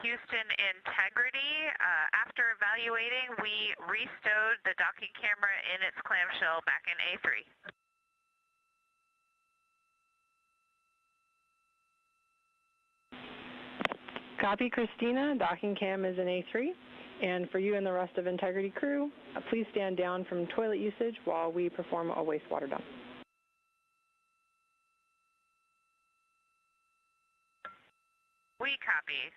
Houston integrity. After evaluating, we restowed the docking camera in its clamshell back in A3. Copy, Christina. Docking cam is in A3. And for you and the rest of Integrity crew, please stand down from toilet usage while we perform a wastewater dump. We copy.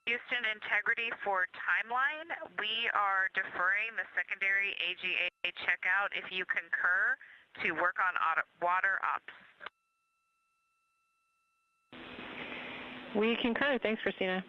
Houston integrity for timeline, we are deferring the secondary AGA checkout if you concur to work on water ops. We concur. Thanks, Christina.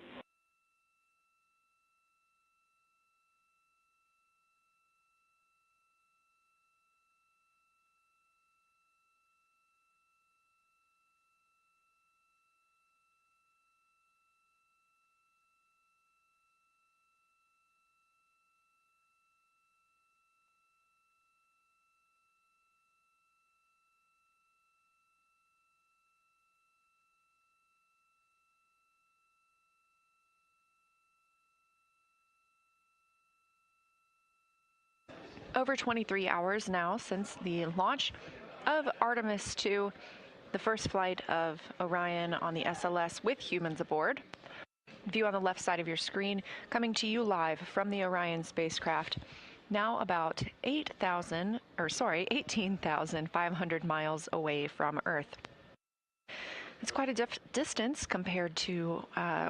Over 23 hours now since the launch of Artemis 2, the first flight of Orion on the SLS with humans aboard. View on the left side of your screen coming to you live from the Orion spacecraft. Now about 18,500 miles away from Earth. It's quite a distance compared to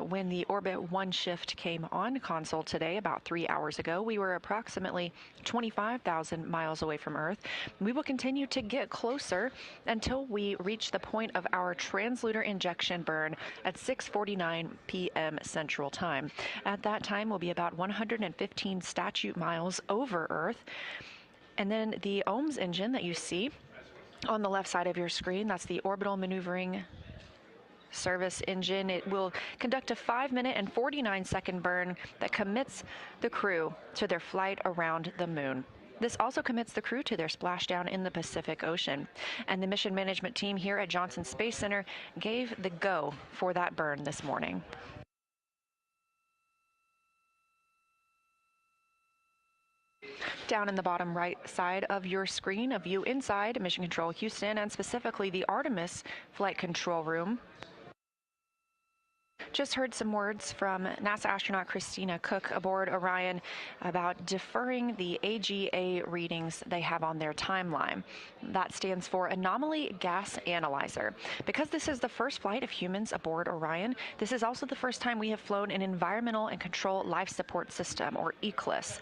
when the Orbit 1 shift came on console today, about 3 hours ago. We were approximately 25,000 miles away from Earth. We will continue to get closer until we reach the point of our translunar injection burn at 6:49 p.m. Central Time. At that time, we'll be about 115 statute miles over Earth. And then the OMS engine that you see on the left side of your screen, that's the orbital maneuvering service engine. It will conduct a 5-minute and 49-second burn that commits the crew to their flight around the moon. This also commits the crew to their splashdown in the Pacific Ocean. And the mission management team here at Johnson Space Center gave the go for that burn this morning. Down in the bottom right side of your screen, a view inside Mission Control Houston, and specifically the Artemis Flight Control Room. Just heard some words from NASA astronaut Christina Cook aboard Orion about deferring the AGA readings they have on their timeline. That stands for Anomaly Gas Analyzer. Because this is the first flight of humans aboard Orion, this is also the first time we have flown an Environmental and Control Life Support System, or ECLSS.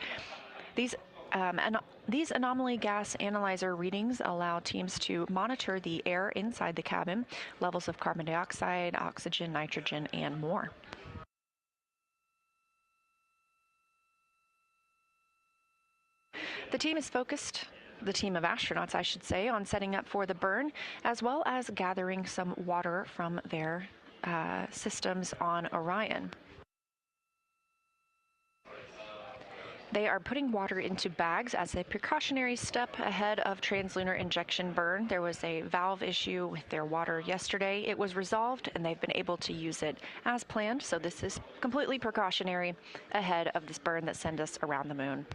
These anomaly gas analyzer readings allow teams to monitor the air inside the cabin, levels of carbon dioxide, oxygen, nitrogen, and more. The team is focused, the team of astronauts, I should say, on setting up for the burn, as well as gathering some water from their systems on Orion. They are putting water into bags as a precautionary step ahead of translunar injection burn. There was a valve issue with their water yesterday. It was resolved, and they've been able to use it as planned. So this is completely precautionary ahead of this burn that sends us around the moon.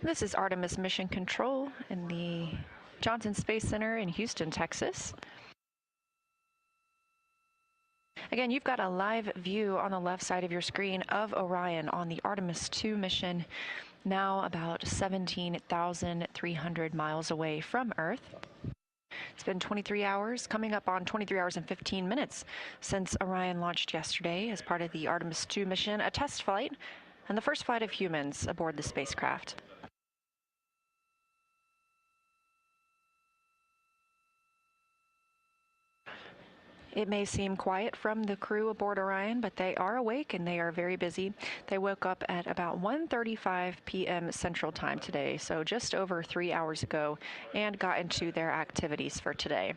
This is Artemis Mission Control in the Johnson Space Center in Houston, Texas. Again, you've got a live view on the left side of your screen of Orion on the Artemis 2 mission, now about 17,300 miles away from Earth. It's been 23 hours, coming up on 23 hours and 15 minutes since Orion launched yesterday as part of the Artemis 2 mission, a test flight, and the first flight of humans aboard the spacecraft. It may seem quiet from the crew aboard Orion, but they are awake and they are very busy. They woke up at about 1:35 p.m. Central Time today, so just over 3 hours ago, and got into their activities for today.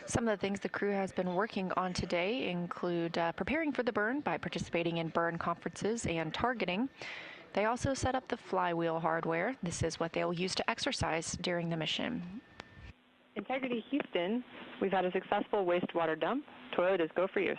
Some of the things the crew has been working on today include preparing for the burn by participating in burn conferences and targeting. They also set up the flywheel hardware. This is what they'll use to exercise during the mission. Integrity Houston, we've had a successful wastewater dump. Toilet is go for use.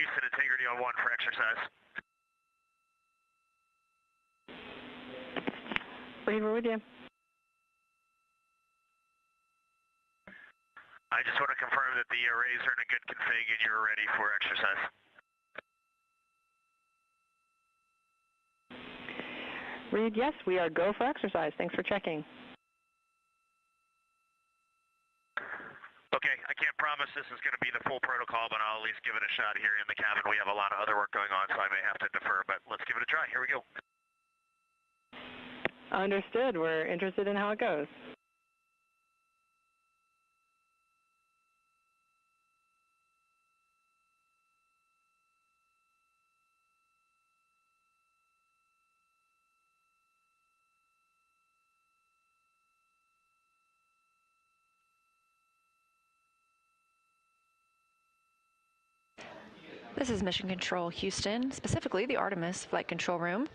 Houston, integrity on 1 for exercise. Reed, we're with you. I just want to confirm that the arrays are in a good config and you're ready for exercise. Reed, yes, we are go for exercise. Thanks for checking. Okay, I can't promise this is going to be the full protocol, but I'll at least give it a shot here in the cabin. We have a lot of other work going on, so I may have to defer, but let's give it a try. Here we go. Understood. We're interested in how it goes. This is Mission Control Houston, specifically the Artemis Flight Control Room.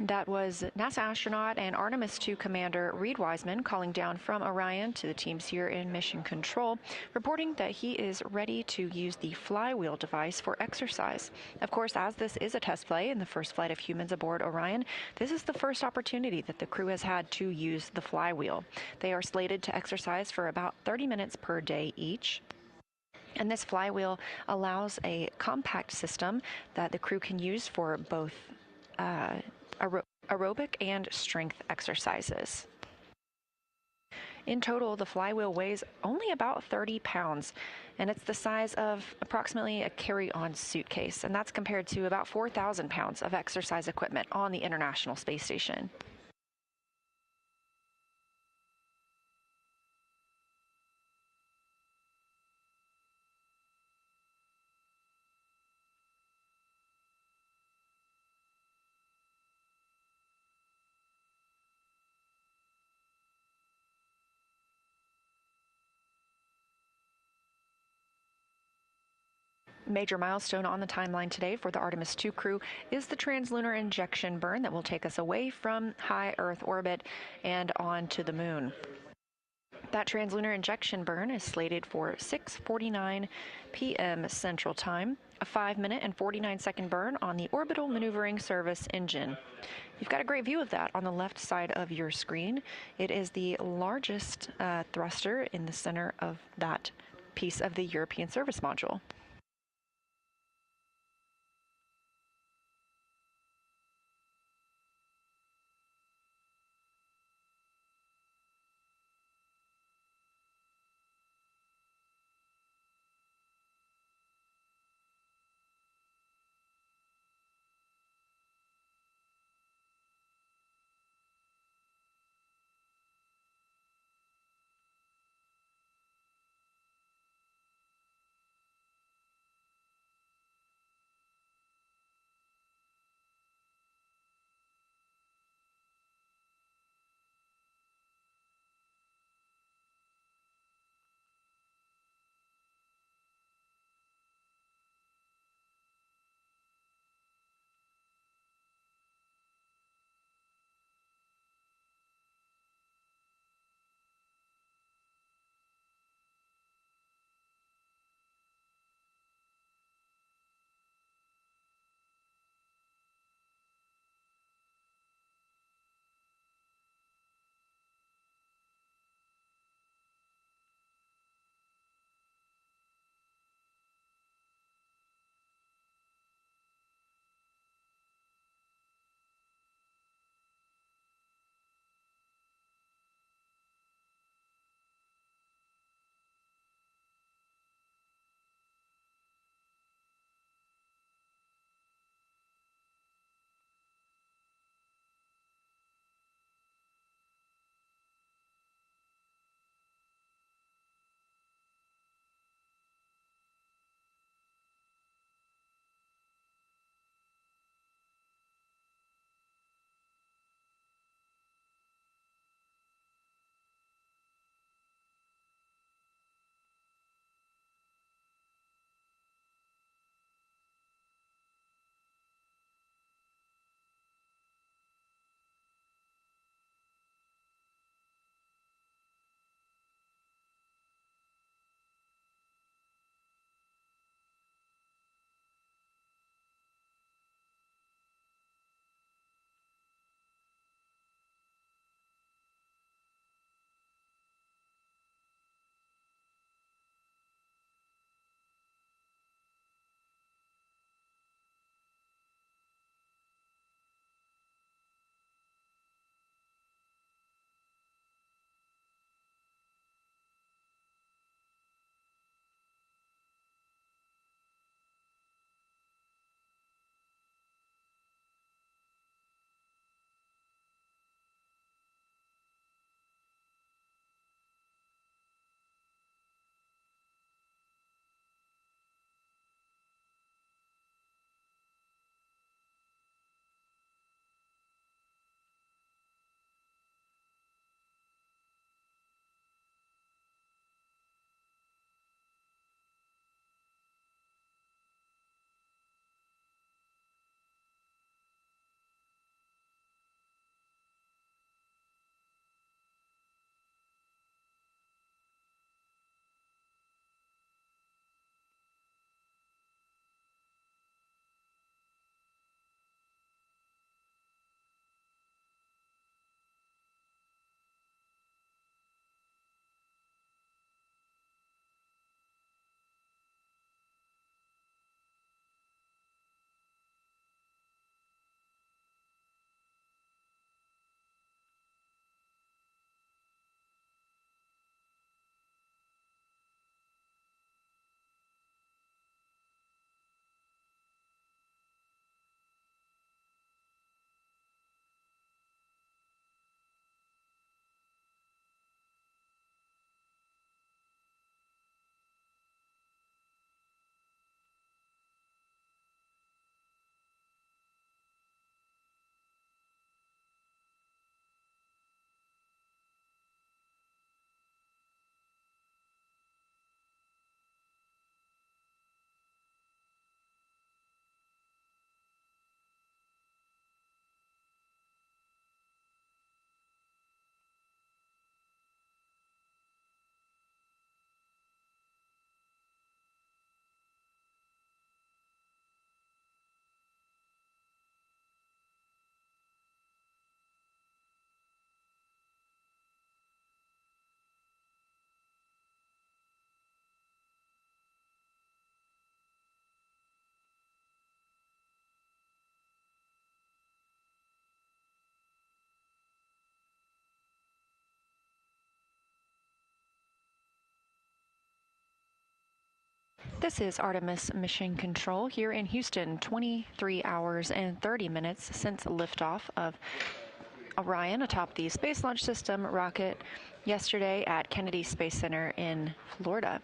That was NASA astronaut and Artemis II Commander Reed Wiseman calling down from Orion to the teams here in Mission Control, reporting that he is ready to use the flywheel device for exercise. Of course, as this is a test flight and the first flight of humans aboard Orion, this is the first opportunity that the crew has had to use the flywheel. They are slated to exercise for about 30 minutes per day each. And this flywheel allows a compact system that the crew can use for both aerobic and strength exercises. In total, the flywheel weighs only about 30 pounds, and it's the size of approximately a carry-on suitcase, and that's compared to about 4,000 pounds of exercise equipment on the International Space Station. Major milestone on the timeline today for the Artemis II crew is the translunar injection burn that will take us away from high Earth orbit and on to the moon. That translunar injection burn is slated for 6:49 p.m. Central Time, a 5-minute and 49-second burn on the Orbital Maneuvering Service engine. You've got a great view of that on the left side of your screen. It is the largest thruster in the center of that piece of the European service module. This is Artemis Mission Control here in Houston, 23 hours and 30 minutes since liftoff of Orion atop the Space Launch System rocket yesterday at Kennedy Space Center in Florida.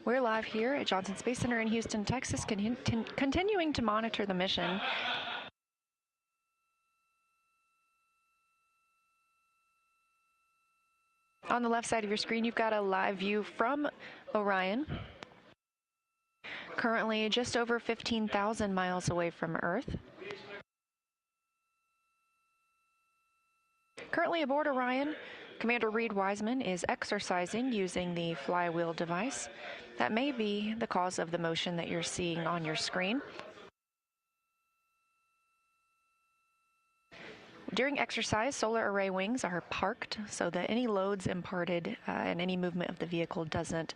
We're live here at Johnson Space Center in Houston, Texas, continuing to monitor the mission. On the left side of your screen, you've got a live view from Orion. Currently just over 15,000 miles away from Earth. Currently aboard Orion, Commander Reed Wiseman is exercising using the flywheel device. That may be the cause of the motion that you're seeing on your screen. During exercise, solar array wings are parked so that any loads imparted and any movement of the vehicle doesn't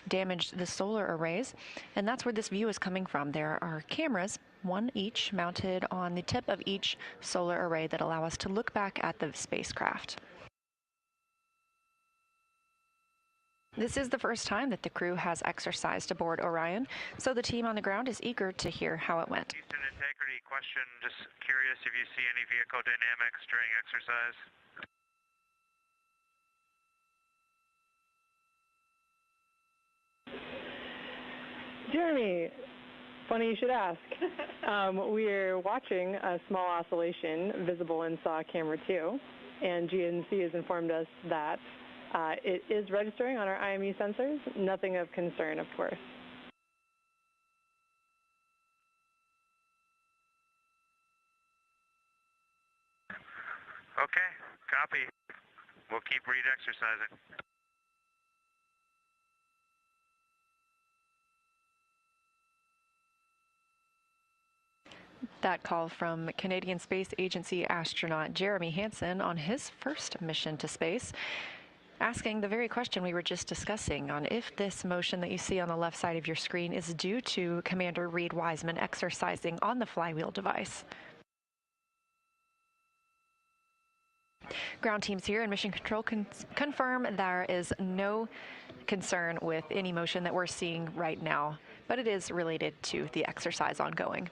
damage the solar arrays. And that's where this view is coming from. There are cameras, one each, mounted on the tip of each solar array that allow us to look back at the spacecraft. This is the first time that the crew has exercised aboard Orion, so the team on the ground is eager to hear how it went. Houston integrity question, just curious if you see any vehicle dynamics during exercise. Jeremy, funny you should ask. We're watching a small oscillation visible in SAW camera 2, and GNC has informed us that it is registering on our IMU sensors. Nothing of concern, of course. Okay, copy. We'll keep Reed exercising. That call from Canadian Space Agency astronaut Jeremy Hansen on his first mission to space, asking the very question we were just discussing on if this motion that you see on the left side of your screen is due to Commander Reed Wiseman exercising on the flywheel device. Ground teams here in Mission Control confirm there is no concern with any motion that we're seeing right now, but it is related to the exercise ongoing.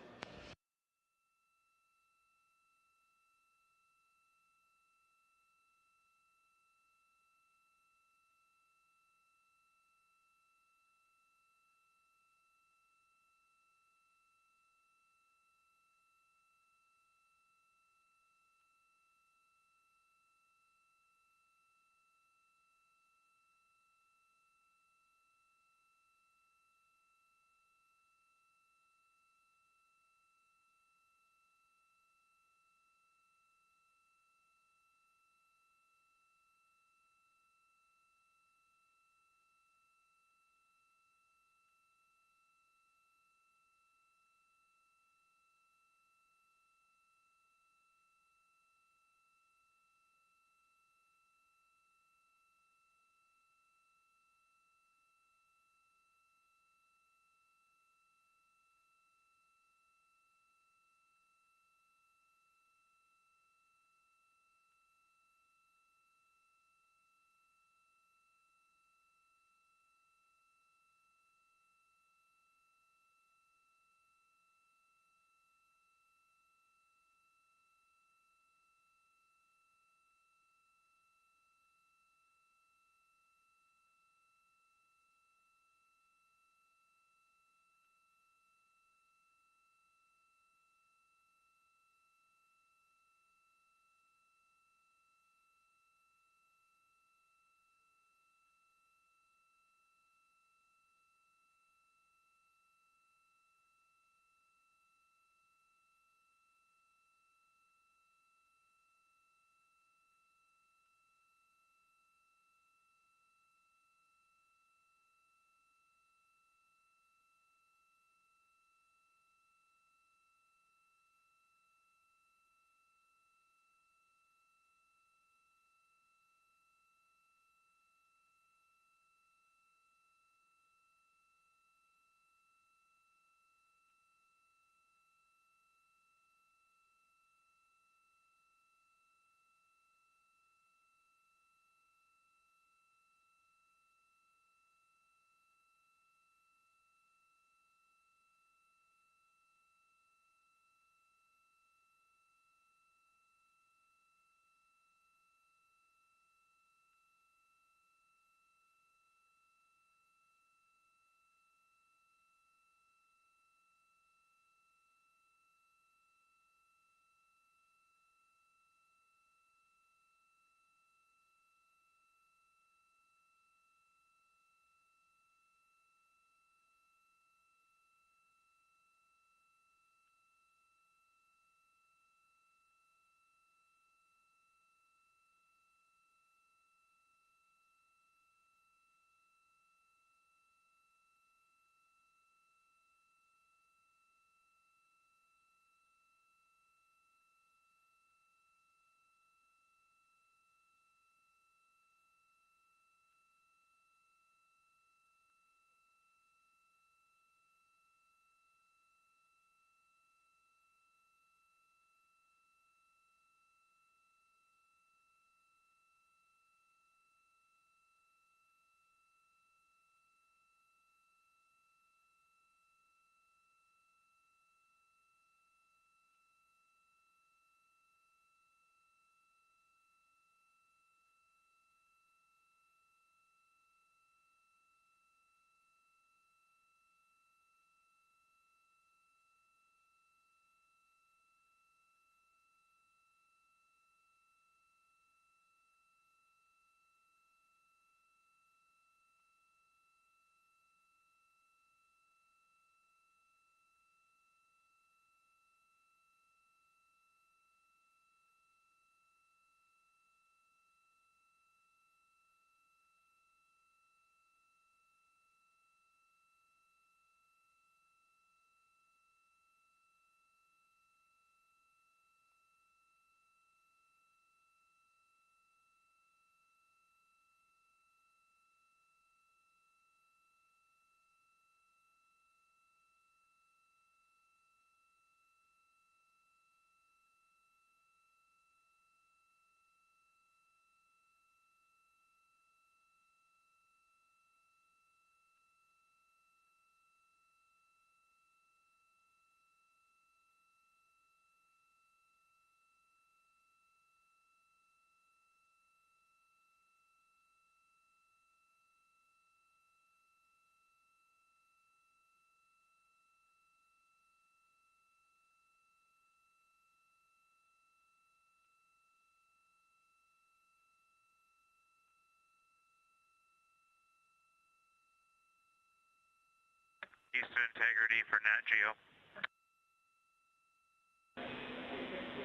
Houston Integrity for Nat Geo.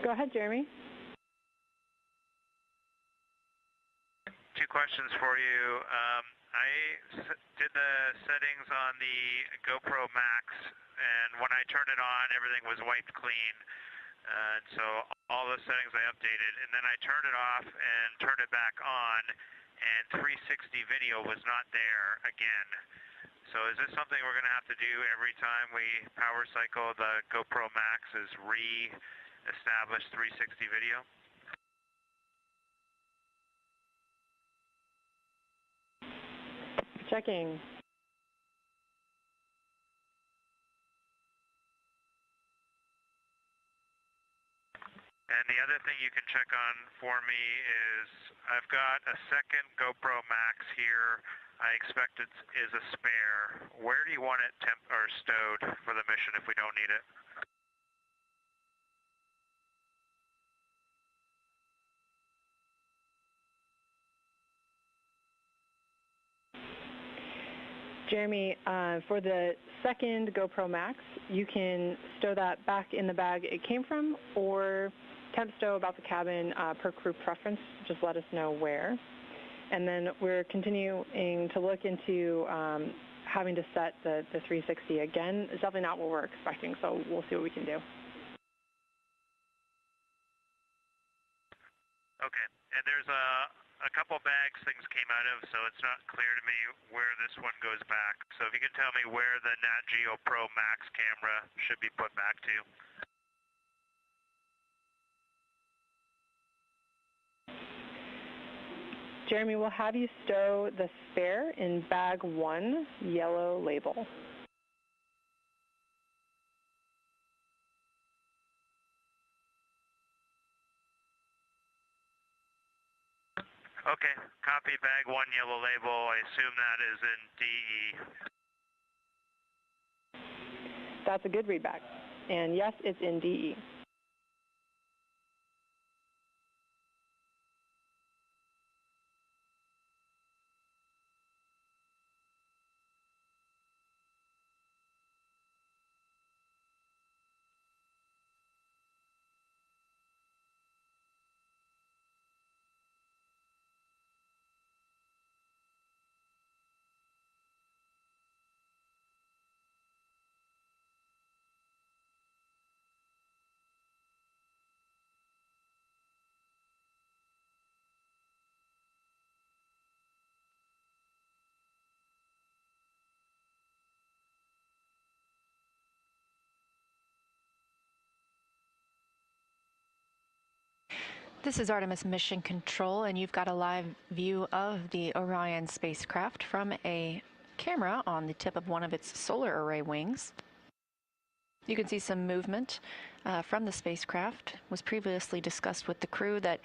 Go ahead, Jeremy. Two questions for you. I did the settings on the GoPro Max, and when I turned it on, everything was wiped clean. So all the settings I updated, and then I turned it off and turned it back on, and 360 video was not there again. So is this something we're going to have to do every time we power cycle the GoPro Max, is re-establish 360 video? Checking. And the other thing you can check on for me is I've got a second GoPro Max here. I expect it is a spare. Where do you want it stowed for the mission if we don't need it? Jeremy, for the second GoPro Max, you can stow that back in the bag it came from, or temp stow about the cabin per crew preference. Just let us know where. And then we're continuing to look into having to set the 360 again. It's definitely not what we're expecting, so we'll see what we can do. Okay, and there's a couple bags things came out of, so it's not clear to me where this one goes back. So if you can tell me where the Nat Geo Pro Max camera should be put back to. Jeremy, we'll have you stow the spare in bag 1, yellow label. Okay, copy bag 1, yellow label. I assume that is in DE. That's a good readback. And yes, it's in DE. This is Artemis Mission Control, and you've got a live view of the Orion spacecraft from a camera on the tip of one of its solar array wings. You can see some movement from the spacecraft. It was previously discussed with the crew that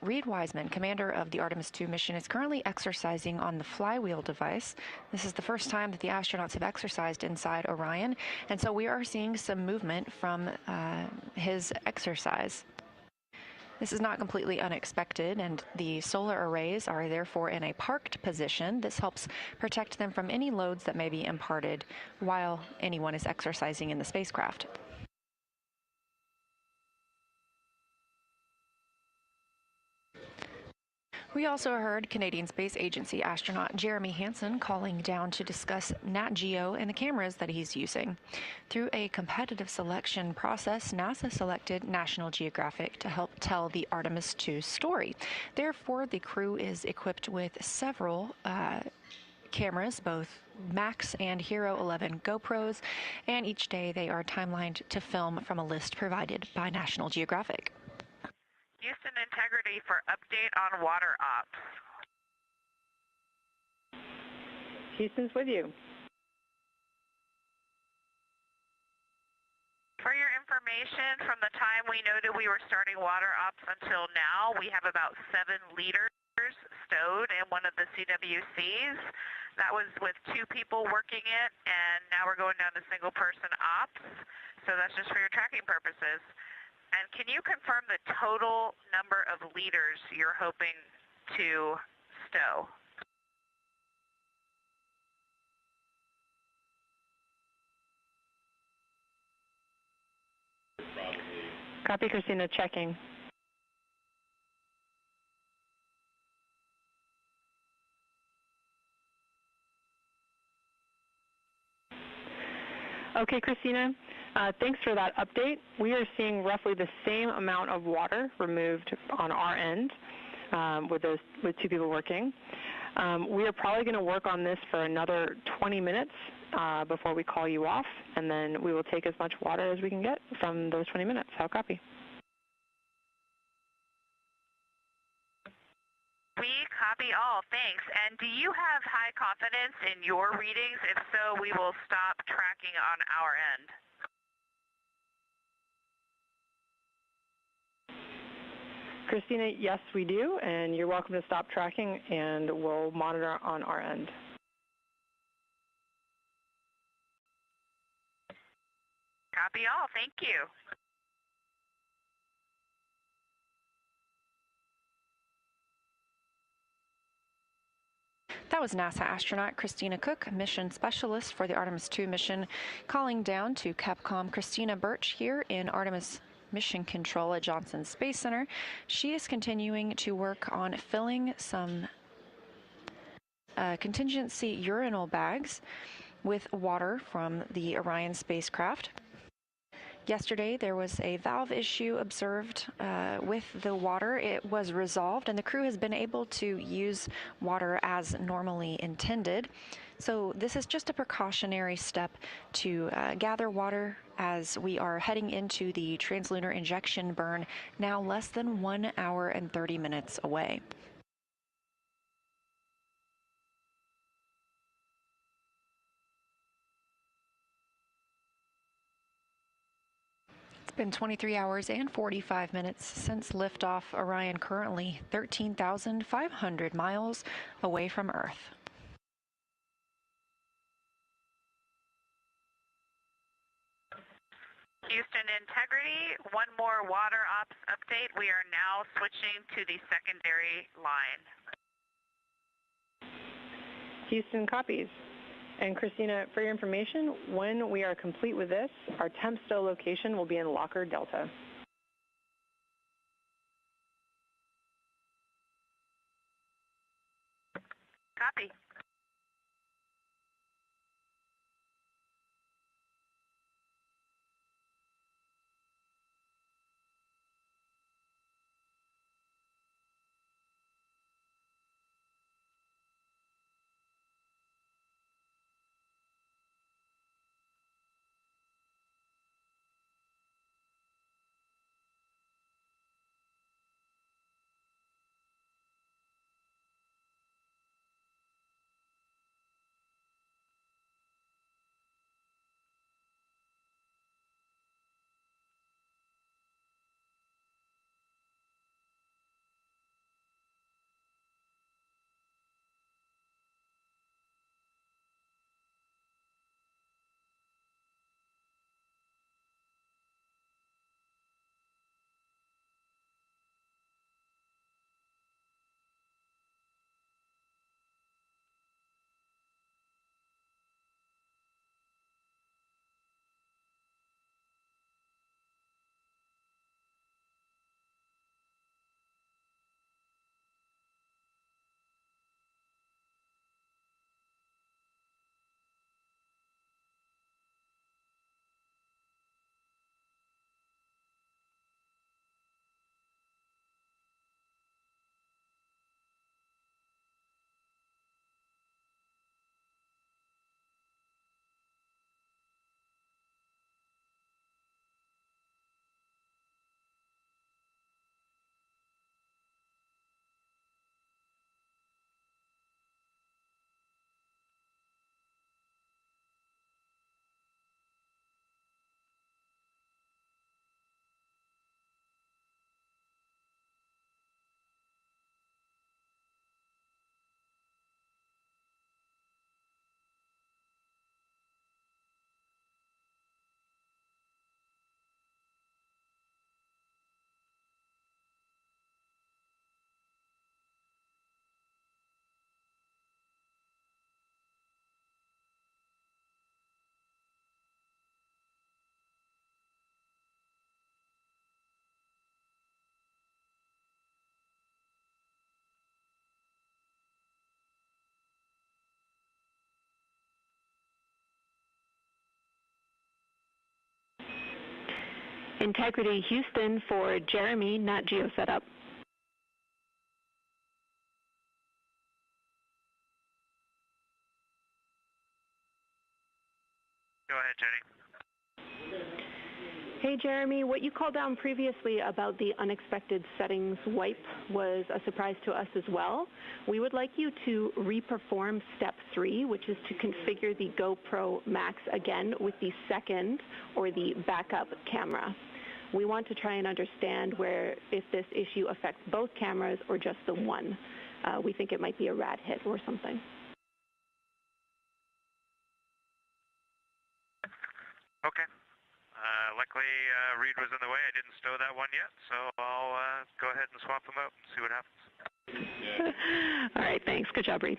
Reed Wiseman, commander of the Artemis II mission, is currently exercising on the flywheel device. This is the first time that the astronauts have exercised inside Orion, and so we are seeing some movement from his exercise. This is not completely unexpected, and the solar arrays are therefore in a parked position. This helps protect them from any loads that may be imparted while anyone is exercising in the spacecraft. We also heard Canadian Space Agency astronaut Jeremy Hansen calling down to discuss Nat Geo and the cameras that he's using. Through a competitive selection process, NASA selected National Geographic to help tell the Artemis II story. Therefore, the crew is equipped with several cameras, both Max and Hero 11 GoPros, and each day they are timelined to film from a list provided by National Geographic. Houston Integrity for update on water ops. Houston's with you. For your information, from the time we noted we were starting water ops until now, we have about 7 liters stowed in one of the CWCs. That was with 2 people working it, and now we're going down to single person ops. So that's just for your tracking purposes. And can you confirm the total number of liters you're hoping to stow? Copy, Christina, checking. Okay, Christina, thanks for that update. We are seeing roughly the same amount of water removed on our end with 2 people working. We are probably going to work on this for another 20 minutes before we call you off, and then we will take as much water as we can get from those 20 minutes. How copy? We copy all, thanks. And do you have high confidence in your readings? If so, we will stop tracking on our end. Christina, yes, we do, and you're welcome to stop tracking, and we'll monitor on our end. Copy all, thank you. That was NASA astronaut Christina Cook, mission specialist for the Artemis II mission, calling down to Capcom Christina Birch here in Artemis Mission Control at Johnson Space Center. She is continuing to work on filling some contingency urinal bags with water from the Orion spacecraft. Yesterday, there was a valve issue observed with the water. It was resolved, and the crew has been able to use water as normally intended. So this is just a precautionary step to gather water as we are heading into the translunar injection burn, now less than 1 hour and 30 minutes away. It's been 23 hours and 45 minutes since liftoff. Orion currently 13,500 miles away from Earth. Houston Integrity, one more water ops update. We are now switching to the secondary line. Houston copies. And Christina, for your information, when we are complete with this, our temp stow location will be in Locker Delta. Copy. Integrity Houston for Jeremy, not Geo Setup. Go ahead, Jenny. Hey Jeremy, what you called down previously about the unexpected settings wipe was a surprise to us as well. We would like you to reperform step 3, which is to configure the GoPro Max again with the second or the backup camera. We want to try and understand if this issue affects both cameras or just the one. We think it might be a rad hit or something. Okay. Luckily, Reed was in the way. I didn't stow that one yet, so I'll go ahead and swap them out and see what happens. All right, thanks. Good job, Reed.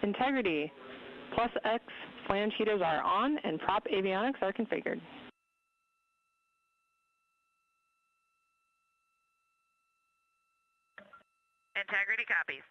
Integrity, plus X flange heaters are on and prop avionics are configured. Integrity copies.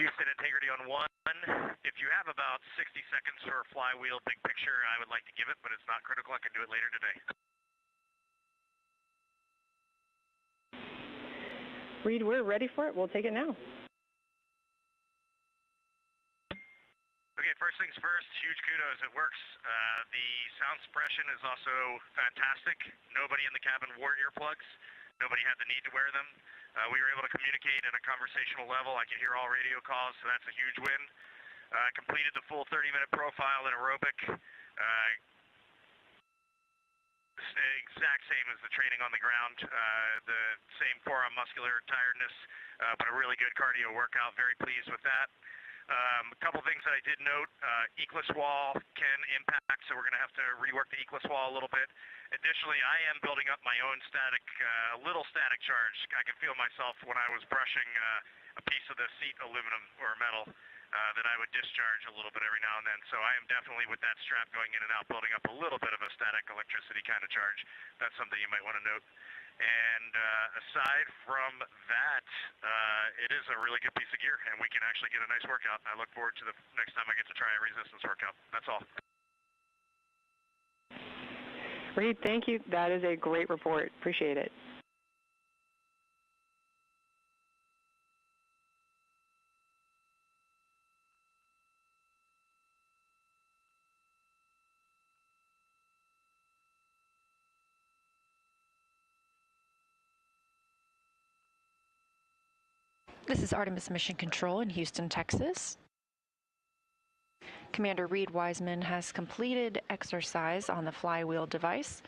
Houston, integrity on 1. If you have about 60 seconds for a flywheel big picture, I would like to give it, but it's not critical. I can do it later today. Reed, we're ready for it. We'll take it now. Okay, first things first, huge kudos. It works. The sound suppression is also fantastic. Nobody in the cabin wore earplugs. Nobody had the need to wear them. We were able to communicate at a conversational level. I could hear all radio calls, so that's a huge win. Completed the full 30-minute profile in aerobic. Exact same as the training on the ground. The same forearm muscular tiredness, but a really good cardio workout. Very pleased with that. A couple things that I did note, Eclipse wall can impact, so we're going to have to rework the Eclipse wall a little bit. Additionally, I am building up my own static, little static charge. I can feel myself when I was brushing a piece of the seat aluminum or metal that I would discharge a little bit every now and then. So I am definitely with that strap going in and out, building up a little bit of a static electricity kind of charge. That's something you might want to note. And aside from that, it is a really good piece of gear, and we can actually get a nice workout. I look forward to the next time I get to try a resistance workout. That's all. Reed, thank you. That is a great report. Appreciate it. This is Artemis Mission Control in Houston, Texas. Commander Reed Wiseman has completed exercise on the flywheel device.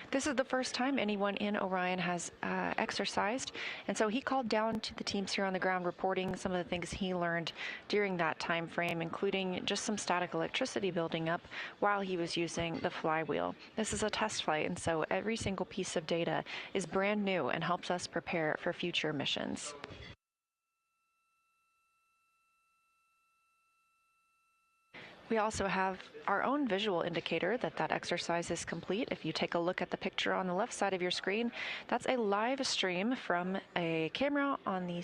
This is the first time anyone in Orion has exercised, and so he called down to the teams here on the ground reporting some of the things he learned during that time frame, including just some static electricity building up while he was using the flywheel. This is a test flight, and so every single piece of data is brand new and helps us prepare for future missions. We also have our own visual indicator that that exercise is complete. If you take a look at the picture on the left side of your screen, that's a live stream from a camera on the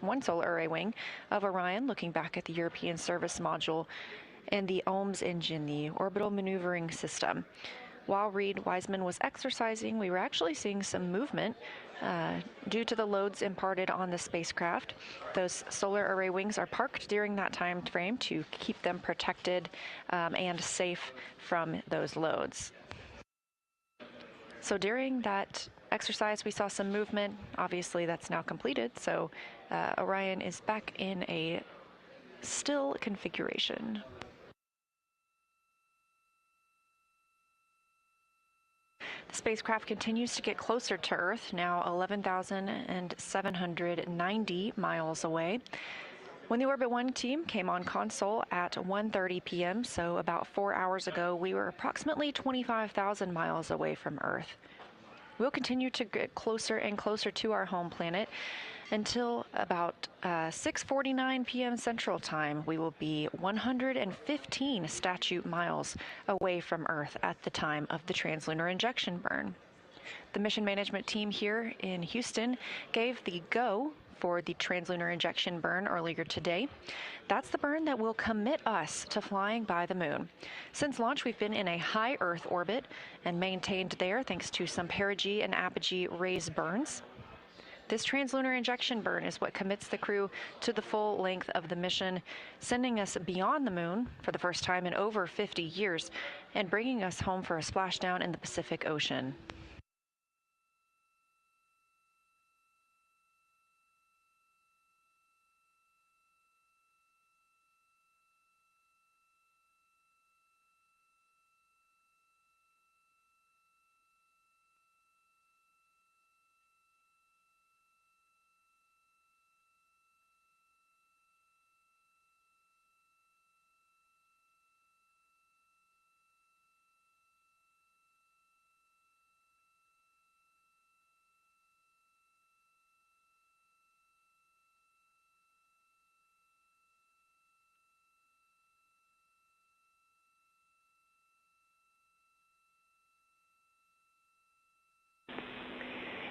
one solar array wing of Orion, looking back at the European Service Module and the OMS engine, the Orbital Maneuvering System. While Reed Wiseman was exercising, we were actually seeing some movement due to the loads imparted on the spacecraft. Those solar array wings are parked during that time frame to keep them protected and safe from those loads. So during that exercise, we saw some movement. Obviously, that's now completed, so Orion is back in a still configuration. The spacecraft continues to get closer to Earth, now 11,790 miles away. When the Orbit 1 team came on console at 1:30 p.m., so about 4 hours ago, we were approximately 25,000 miles away from Earth. We'll continue to get closer and closer to our home planet until about 6:49 p.m. Central Time. We will be 115 statute miles away from Earth at the time of the translunar injection burn. The mission management team here in Houston gave the go for the translunar injection burn earlier today. That's the burn that will commit us to flying by the moon. Since launch, we've been in a high Earth orbit and maintained there thanks to some perigee and apogee raise burns. This translunar injection burn is what commits the crew to the full length of the mission, sending us beyond the moon for the first time in over 50 years and bringing us home for a splashdown in the Pacific Ocean.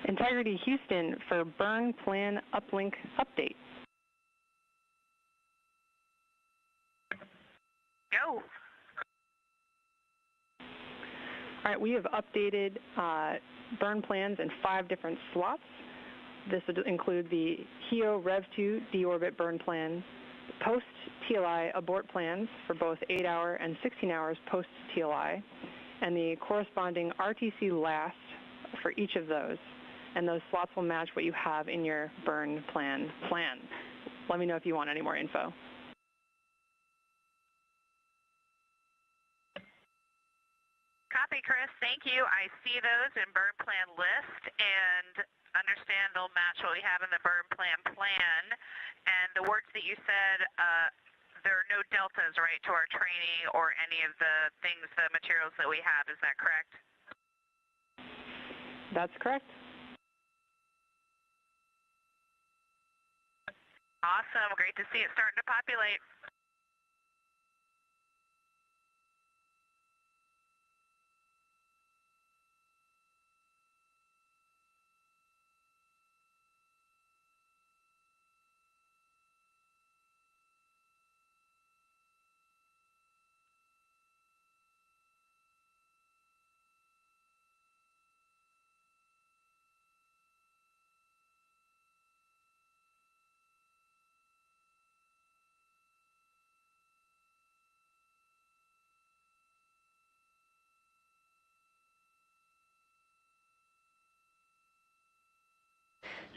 Integrity Houston for burn plan uplink update. Go. All right, we have updated burn plans in 5 different slots. This would include the HEO Rev 2 deorbit burn plan, post-TLI abort plans for both 8 hour and 16 hours post-TLI, and the corresponding RTC last for each of those. And those slots will match what you have in your burn plan. Let me know if you want any more info. Copy, Chris. Thank you. I see those in burn plan list and understand they'll match what we have in the burn plan. And the words that you said, there are no deltas, right, to our training or any of the things, the materials that we have. Is that correct? That's correct. Awesome. Great to see it starting to populate.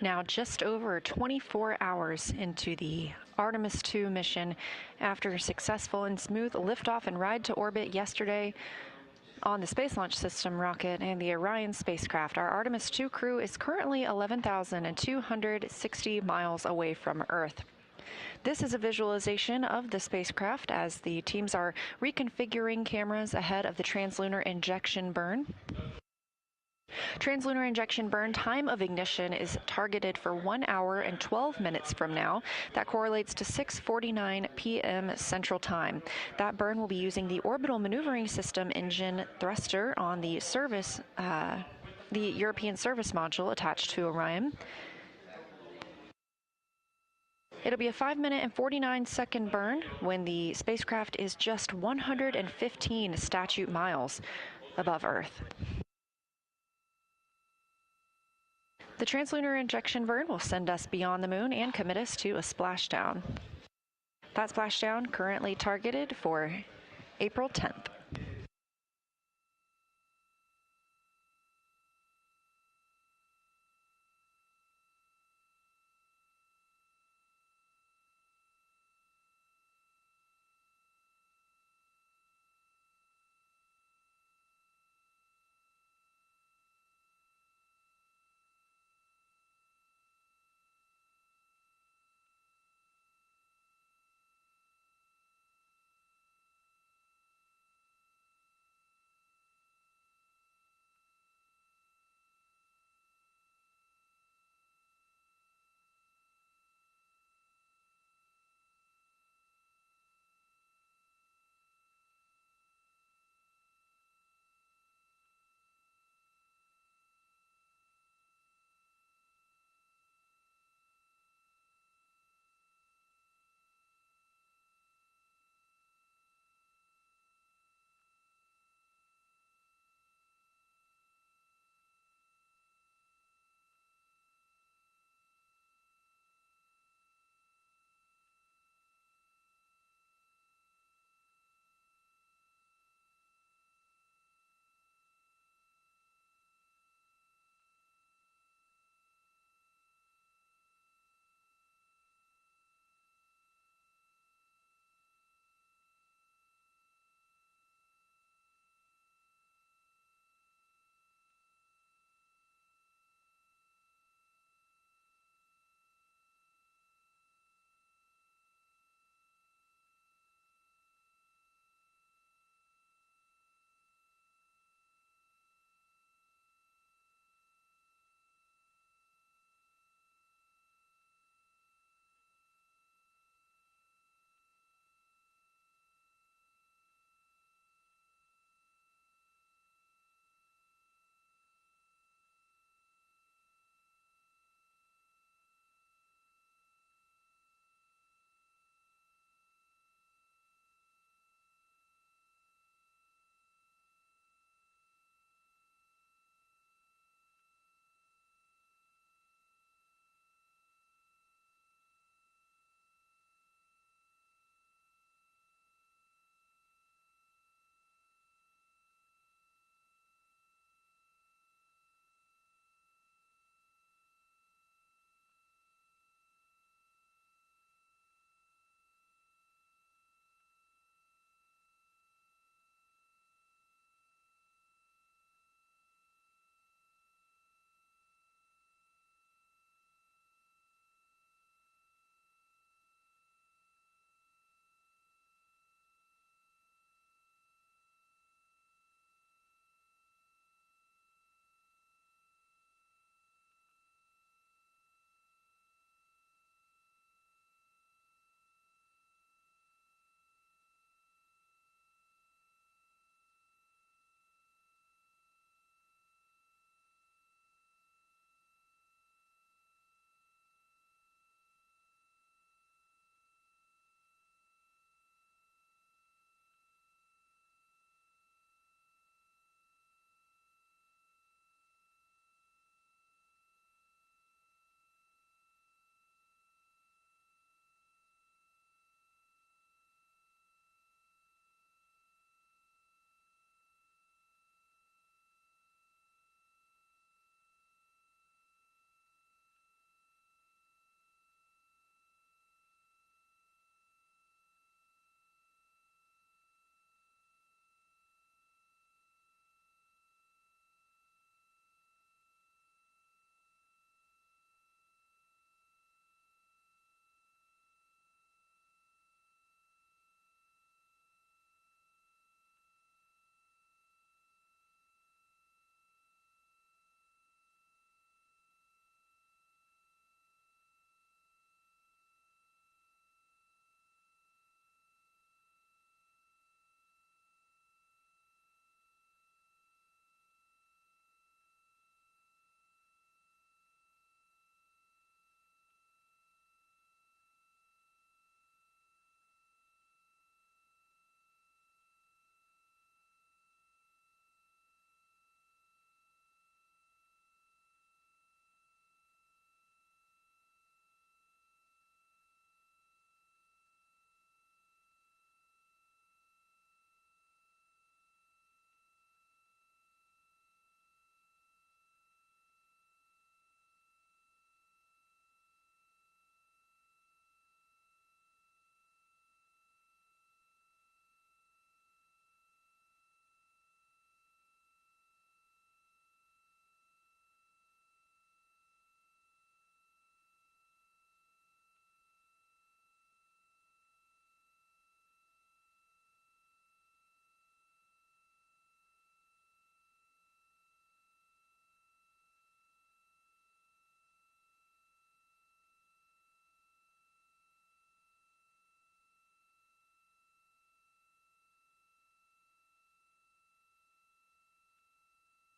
Now just over 24 hours into the Artemis 2 mission, after a successful and smooth liftoff and ride to orbit yesterday on the Space Launch System rocket and the Orion spacecraft, our Artemis 2 crew is currently 11,260 miles away from Earth. This is a visualization of the spacecraft as the teams are reconfiguring cameras ahead of the translunar injection burn. Translunar injection burn time of ignition is targeted for 1 hour and 12 minutes from now. That correlates to 6:49 p.m. Central Time. That burn will be using the orbital maneuvering system engine thruster on the European service module attached to Orion. It'll be a 5-minute and 49-second burn when the spacecraft is just 115 statute miles above Earth. The translunar injection burn will send us beyond the moon and commit us to a splashdown. That splashdown currently targeted for April 10th.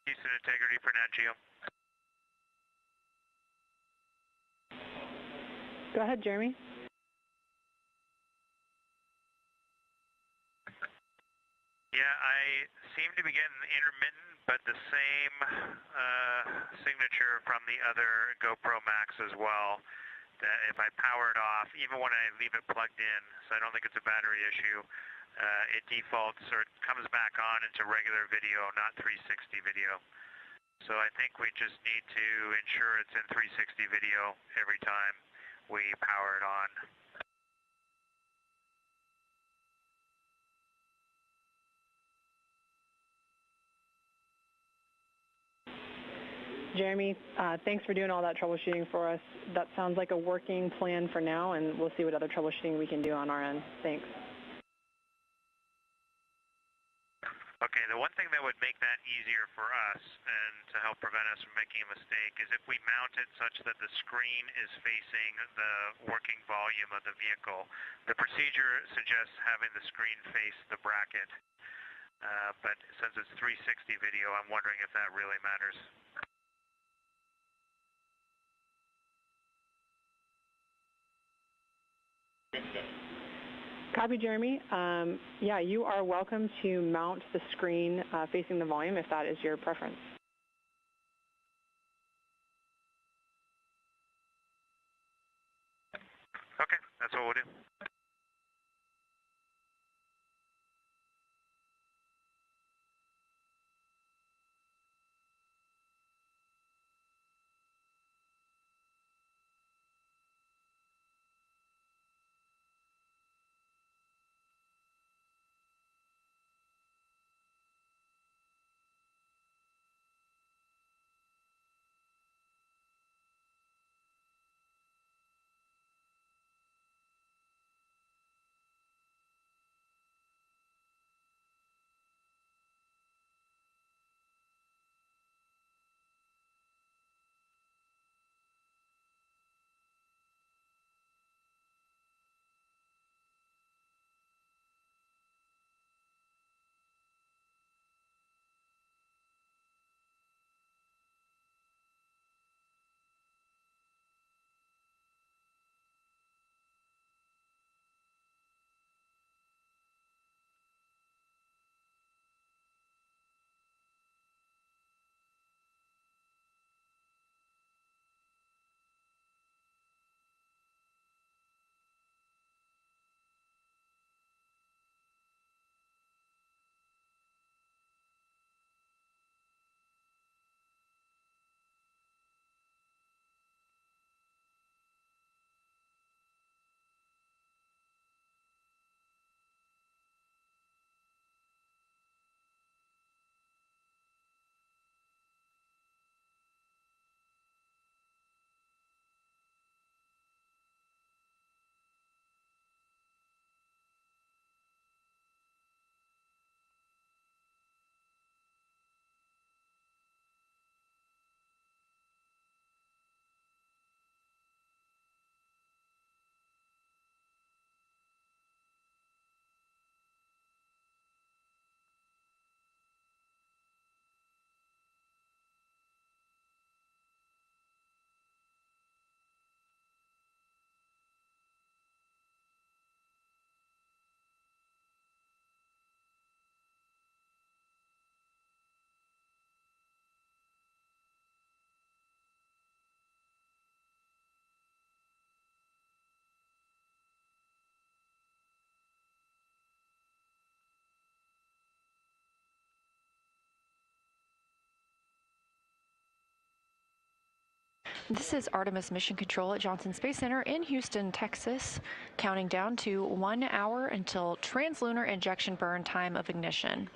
Houston Integrity for Nat Geo. Go ahead, Jeremy. Yeah, I seem to be getting intermittent, but the same signature from the other GoPro Max as well. That if I power it off, even when I leave it plugged in, so I don't think it's a battery issue, it defaults or it comes back on into regular video, not 360 video. So I think we just need to ensure it's in 360 video every time we power it on. Jeremy, thanks for doing all that troubleshooting for us. That sounds like a working plan for now, and we'll see what other troubleshooting we can do on our end. Thanks. Okay, the one thing that would make that easier for us and to help prevent us from making a mistake is if we mount it such that the screen is facing the working volume of the vehicle. The procedure suggests having the screen face the bracket, but since it's 360 video, I'm wondering if that really matters. Copy, Jeremy. Yeah, you are welcome to mount the screen facing the volume if that is your preference. Okay, that's what we'll do. This is Artemis Mission Control at Johnson Space Center in Houston, Texas, counting down to 1 hour until translunar injection burn time of ignition.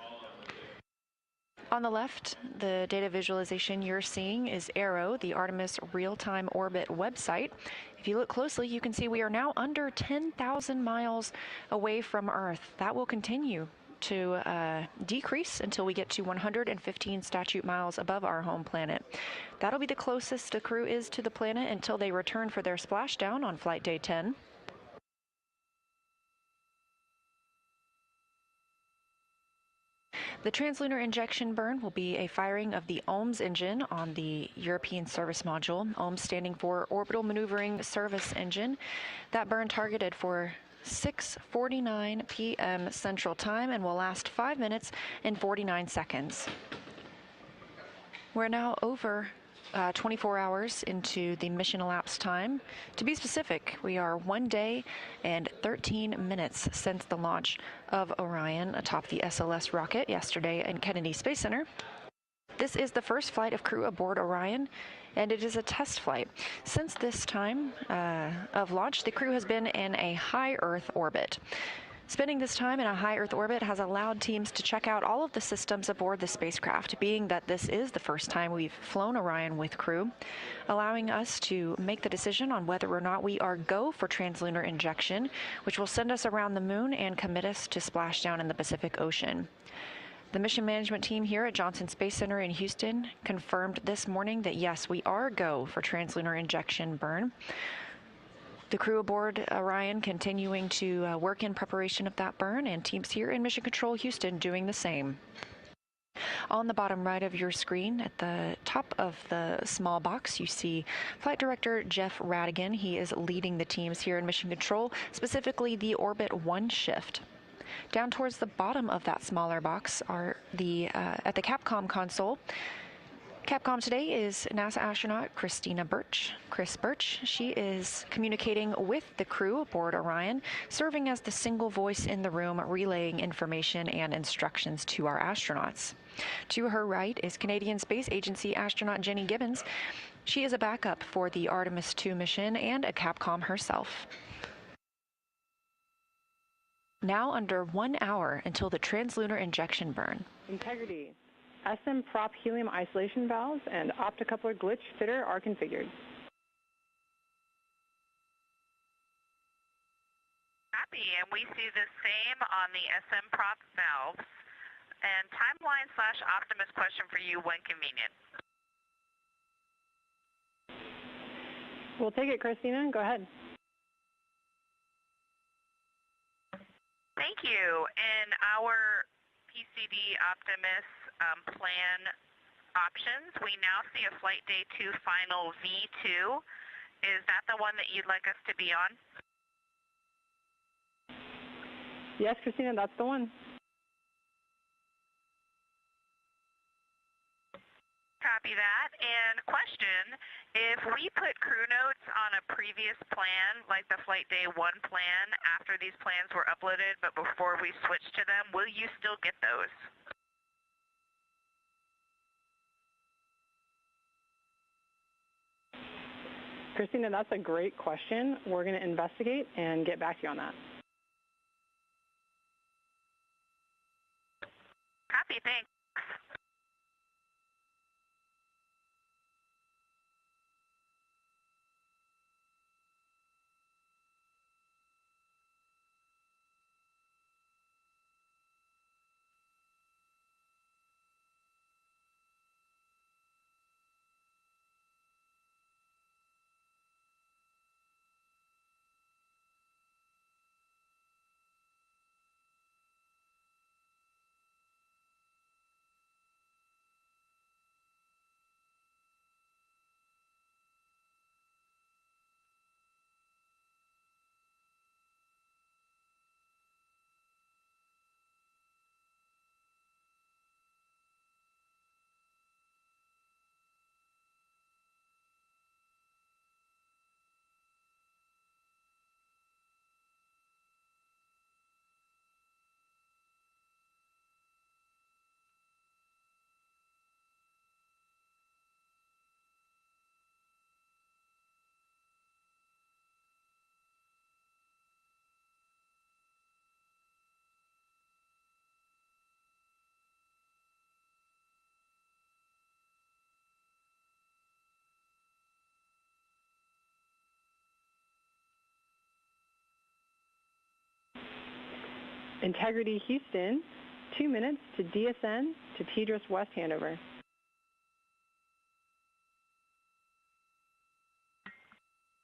On the left, the data visualization you're seeing is ARROW, the Artemis real-time orbit website. If you look closely, you can see we are now under 10,000 miles away from Earth. That will continue to decrease until we get to 115 statute miles above our home planet. That'll be the closest a crew is to the planet until they return for their splashdown on flight day 10. The translunar injection burn will be a firing of the OMS engine on the European Service Module, OMS standing for Orbital Maneuvering Service Engine. That burn targeted for 6:49 p.m. Central Time and will last 5 minutes and 49 seconds. We're now over 24 hours into the mission elapsed time. To be specific, we are 1 day and 13 minutes since the launch of Orion atop the SLS rocket yesterday in Kennedy Space Center. This is the first flight of crew aboard Orion, and it is a test flight. Since this time of launch, the crew has been in a high Earth orbit. Spending this time in a high Earth orbit has allowed teams to check out all of the systems aboard the spacecraft, being that this is the first time we've flown Orion with crew, allowing us to make the decision on whether or not we are go for translunar injection, which will send us around the moon and commit us to splashdown in the Pacific Ocean. The mission management team here at Johnson Space Center in Houston confirmed this morning that yes, we are go for translunar injection burn. The crew aboard Orion continuing to work in preparation of that burn, and teams here in Mission Control Houston doing the same. On the bottom right of your screen, at the top of the small box, you see Flight Director Jeff Radigan. He is leading the teams here in Mission Control, specifically the Orbit 1 shift. Down towards the bottom of that smaller box are at the Capcom console. Capcom today is NASA astronaut Chris Birch. She is communicating with the crew aboard Orion, serving as the single voice in the room, relaying information and instructions to our astronauts. To her right is Canadian Space Agency astronaut Jenny Gibbons. She is a backup for the Artemis 2 mission and a Capcom herself. Now under 1 hour until the translunar injection burn. Integrity. SM prop helium isolation valves and optocoupler glitch fitter are configured. Copy, and we see the same on the SM prop valves. And timeline/Optimus question for you when convenient. We'll take it, Christina. Go ahead. Thank you. In our PCD Optimus plan options, we now see a Flight Day 2 Final V2. Is that the one that you'd like us to be on? Yes, Christina, that's the one. Copy that. And question, if we put crew notes on a previous plan, like the Flight Day 1 plan, after these plans were uploaded, but before we switch to them, will you still get those? Christina, that's a great question. We're going to investigate and get back to you on that. Copy, thanks. Integrity Houston, 2 minutes to DSN to TDRS West handover.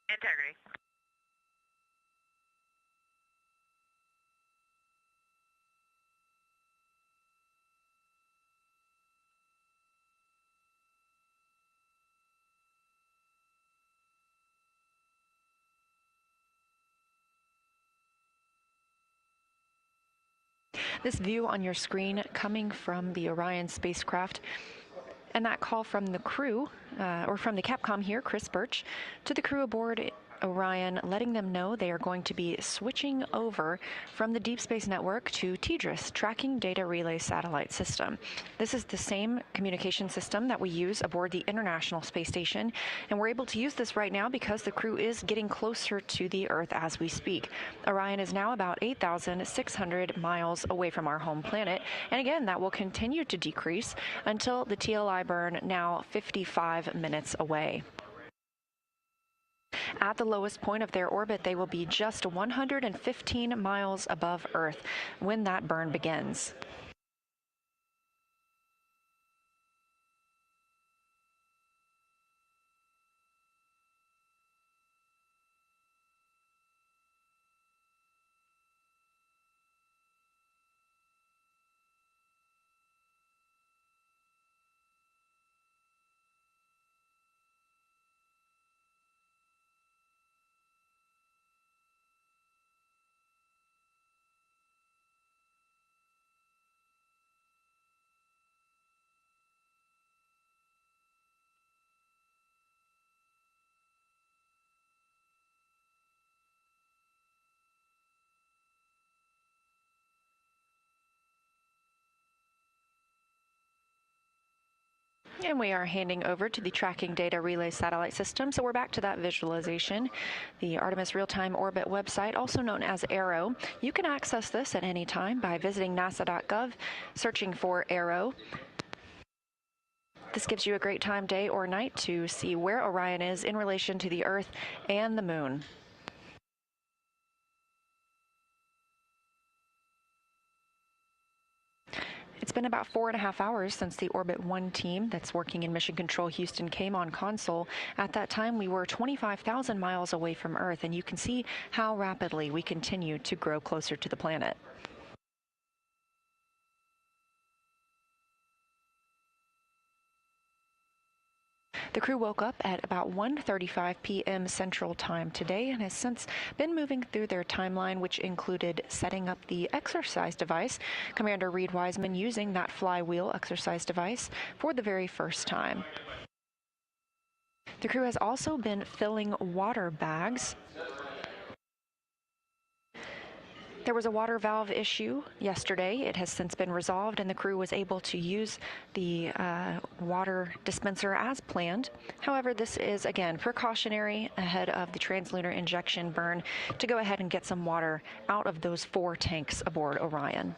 Integrity. This view on your screen coming from the Orion spacecraft, and that call from the crew, or from the Capcom here, Chris Birch, to the crew aboard Orion, letting them know they are going to be switching over from the Deep Space Network to TDRS, Tracking Data Relay Satellite System. This is the same communication system that we use aboard the International Space Station, and we're able to use this right now because the crew is getting closer to the Earth as we speak. Orion is now about 8,600 miles away from our home planet, and again, that will continue to decrease until the TLI burn, now 55 minutes away. At the lowest point of their orbit, they will be just 115 miles above Earth when that burn begins. And we are handing over to the Tracking Data Relay Satellite System. So we're back to that visualization. The Artemis Real-Time Orbit website, also known as ARROW. You can access this at any time by visiting nasa.gov, searching for ARROW. This gives you a great time, day or night, to see where Orion is in relation to the Earth and the Moon. It's been about 4.5 hours since the Orbit 1 team that's working in Mission Control Houston came on console. At that time, we were 25,000 miles away from Earth, and you can see how rapidly we continue to grow closer to the planet. The crew woke up at about 1:35 p.m. Central Time today and has since been moving through their timeline, which included setting up the exercise device. Commander Reed Wiseman using that flywheel exercise device for the very first time. The crew has also been filling water bags. There was a water valve issue yesterday. It has since been resolved, and the crew was able to use the water dispenser as planned. However, this is, again, precautionary ahead of the translunar injection burn to go ahead and get some water out of those 4 tanks aboard Orion.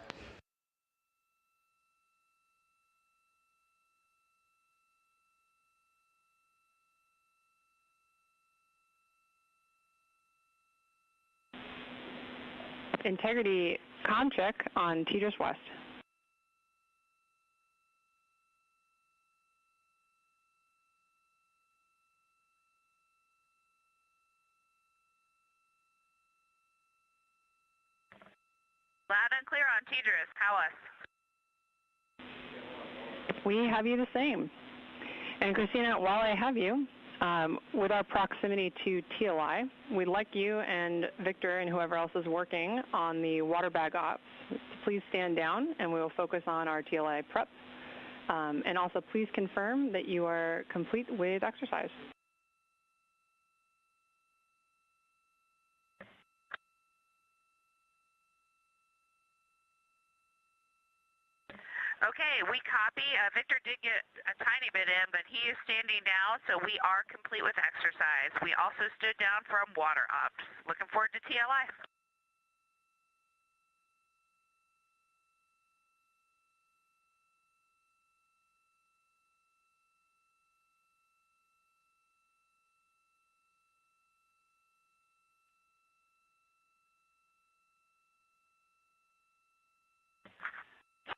Integrity comm check on TDRS West. Loud and clear on TDRS. How us? We have you the same. And Christina, while I have you, with our proximity to TLI, we'd like you and Victor and whoever else is working on the water bag ops to please stand down, and we will focus on our TLI prep. And also please confirm that you are complete with exercise. Okay, we copy. Victor did get a tiny bit in, but he is standing down, so we are complete with exercise. We also stood down from water ops. Looking forward to TLI.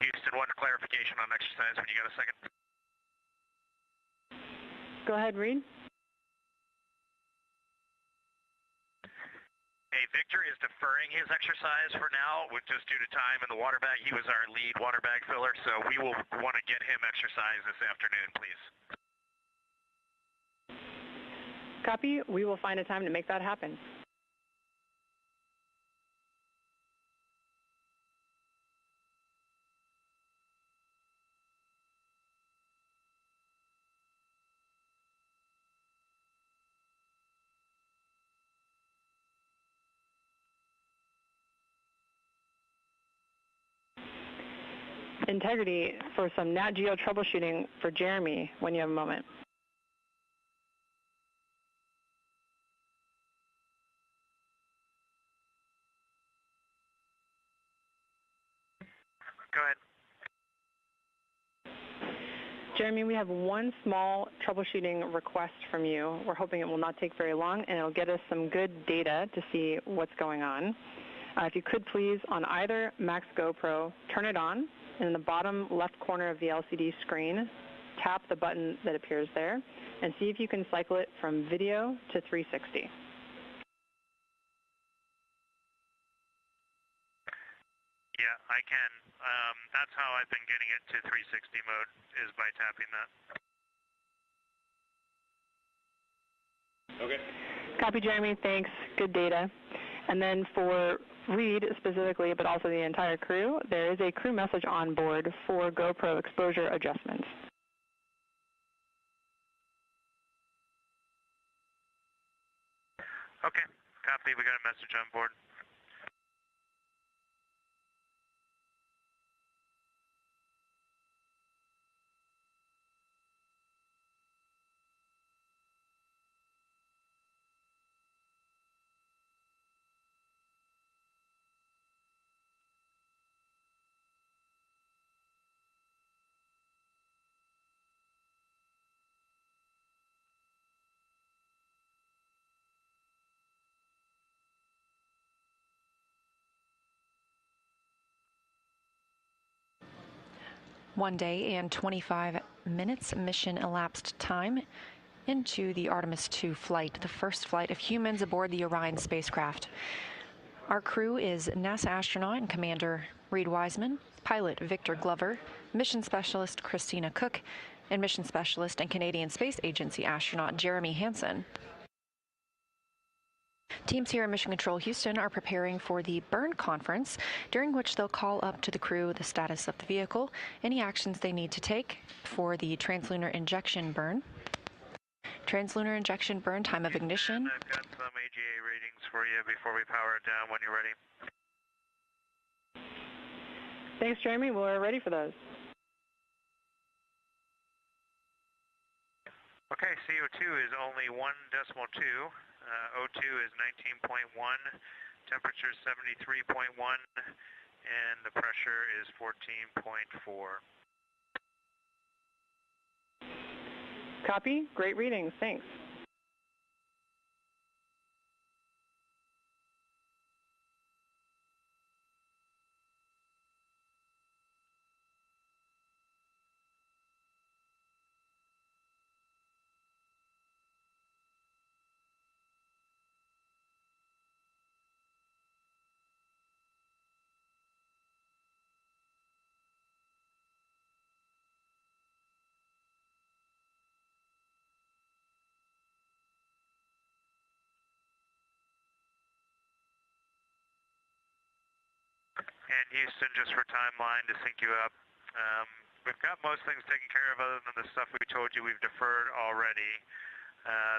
Houston, one clarification on exercise when you got a second. Go ahead, Reed. Hey, Victor is deferring his exercise for now, just due to time and the water bag. He was our lead water bag filler, so we will want to get him exercise this afternoon, please. Copy. We will find a time to make that happen. Integrity for some Nat Geo troubleshooting for Jeremy when you have a moment. Go ahead. Jeremy, we have one small troubleshooting request from you. We're hoping it will not take very long, and it'll get us some good data to see what's going on. If you could please, on either Max GoPro, turn it on, and in the bottom left corner of the LCD screen, tap the button that appears there, and see if you can cycle it from video to 360. Yeah, I can. That's how I've been getting it to 360 mode, is by tapping that. Okay. Copy, Jeremy. Thanks. Good data. And then for Reed specifically, but also the entire crew, there is a crew message on board for GoPro exposure adjustments. Okay, copy. We got a message on board. One day and 25 minutes mission elapsed time into the Artemis II flight, the first flight of humans aboard the Orion spacecraft. Our crew is NASA astronaut and Commander Reed Wiseman, pilot Victor Glover, mission specialist Christina Cook, and mission specialist and Canadian Space Agency astronaut Jeremy Hansen. Teams here in Mission Control Houston are preparing for the burn conference, during which they'll call up to the crew the status of the vehicle, any actions they need to take for the translunar injection burn. Translunar injection burn time of ignition. I've got some AGA ratings for you before we power it down when you're ready. Thanks, Jeremy. We're ready for those. Okay, CO2 is only 1.2. O2 is 19.1, temperature is 73.1, and the pressure is 14.4. Copy. Great readings. Thanks. And Houston, just for timeline to sync you up, we've got most things taken care of other than the stuff we told you we've deferred already.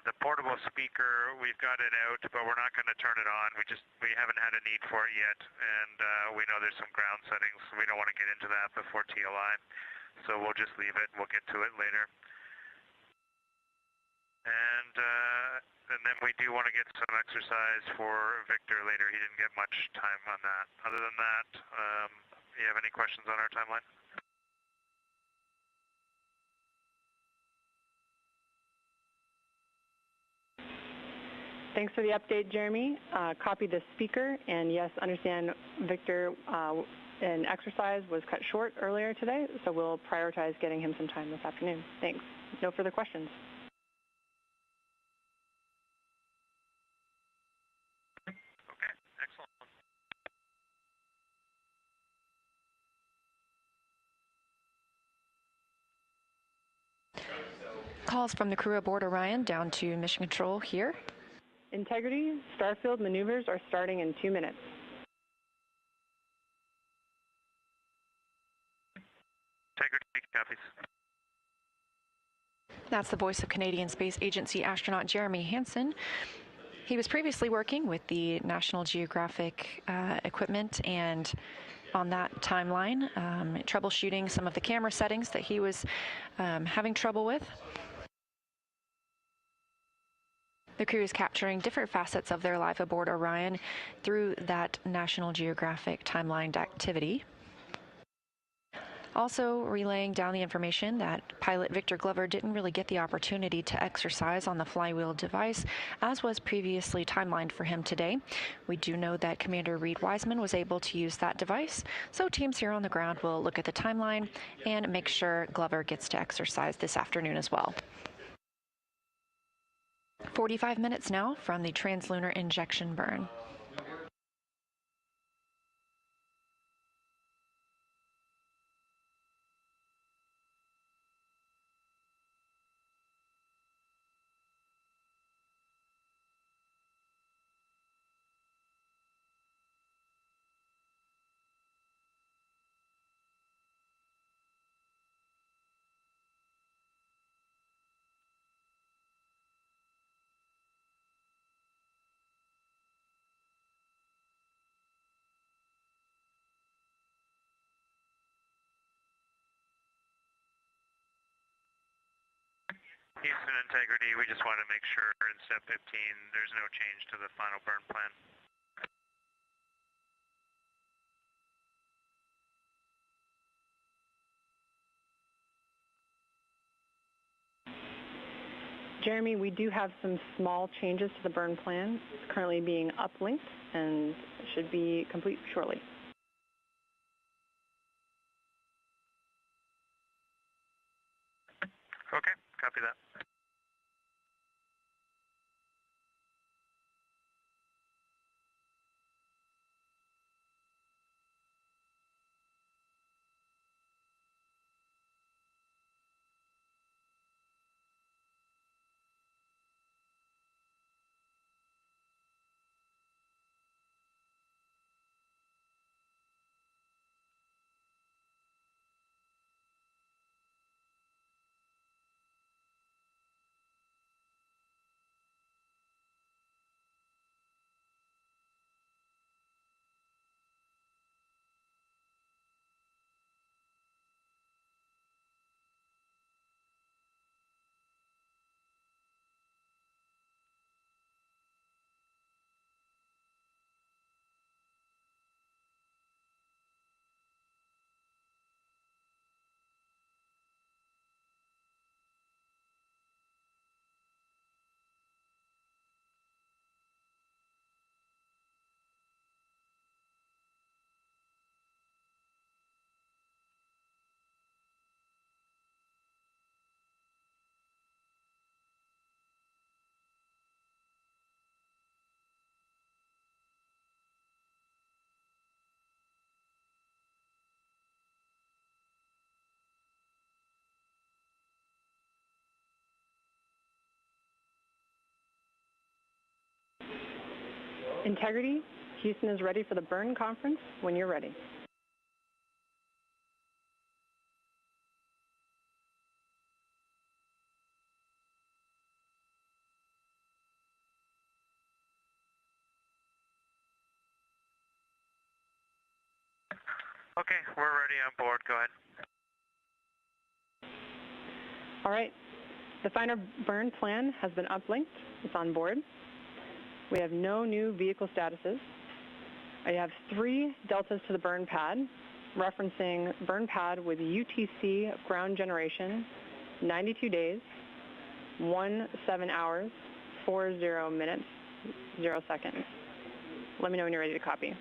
The portable speaker, we've got it out, but we're not going to turn it on. We haven't had a need for it yet, and we know there's some ground settings, so we don't want to get into that before TLI. So we'll just leave it. We'll get to it later. And then we do want to get some exercise for Victor later. He didn't get much time on that. Other than that, you have any questions on our timeline? Thanks for the update, Jeremy. Copy the speaker, and yes, understand Victor, an exercise was cut short earlier today, so we'll prioritize getting him some time this afternoon. Thanks. No further questions. Calls from the crew aboard Orion down to Mission Control here. Integrity, Starfield maneuvers are starting in 2 minutes. Integrity copies. That's the voice of Canadian Space Agency astronaut Jeremy Hansen. He was previously working with the National Geographic equipment and on that timeline, troubleshooting some of the camera settings that he was having trouble with. The crew is capturing different facets of their life aboard Orion through that National Geographic timelined activity. Also relaying down the information that pilot Victor Glover didn't really get the opportunity to exercise on the flywheel device, as was previously timelined for him today. We do know that Commander Reed Wiseman was able to use that device, so teams here on the ground will look at the timeline and make sure Glover gets to exercise this afternoon as well. 45 minutes now from the translunar injection burn. Houston integrity, we just want to make sure in step 15 there's no change to the final burn plan. Jeremy, we do have some small changes to the burn plan. It's currently being uplinked and should be complete shortly. Okay, copy that. Integrity, Houston is ready for the burn conference when you're ready. Okay, we're ready on board. Go ahead. All right. The final burn plan has been uplinked. It's on board. We have no new vehicle statuses. I have 3 deltas to the burn pad, referencing burn pad with UTC ground generation, 92 days, 17 hours, 40 minutes, 0 seconds. Let me know when you're ready to copy.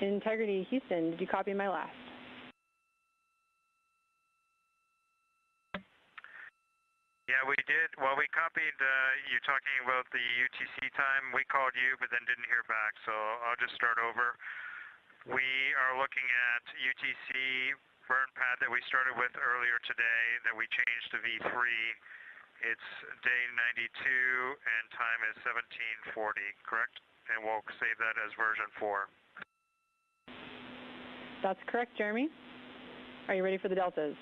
Integrity Houston, did you copy my last? Yeah, we did. Well, we copied you talking about the UTC time. We called you, but then didn't hear back, so I'll just start over. We are looking at UTC burn pad that we started with earlier today that we changed to V3. It's day 92 and time is 1740, correct? And we'll save that as version 4. That's correct, Jeremy. Are you ready for the deltas?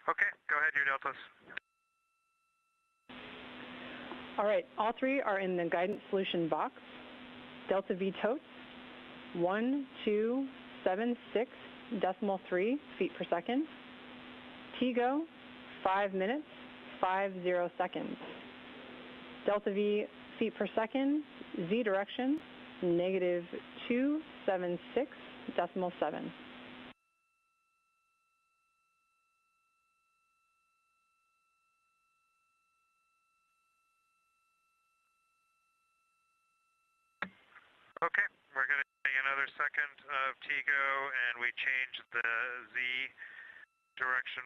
Okay, go ahead, your deltas. All right, all three are in the guidance solution box. Delta V totes, 1276.3 feet per second. TGO, 5 minutes, 50 seconds. Delta V feet per second, Z direction, negative 276.7. Okay, we're going to take another second of TGO, and we changed the Z direction,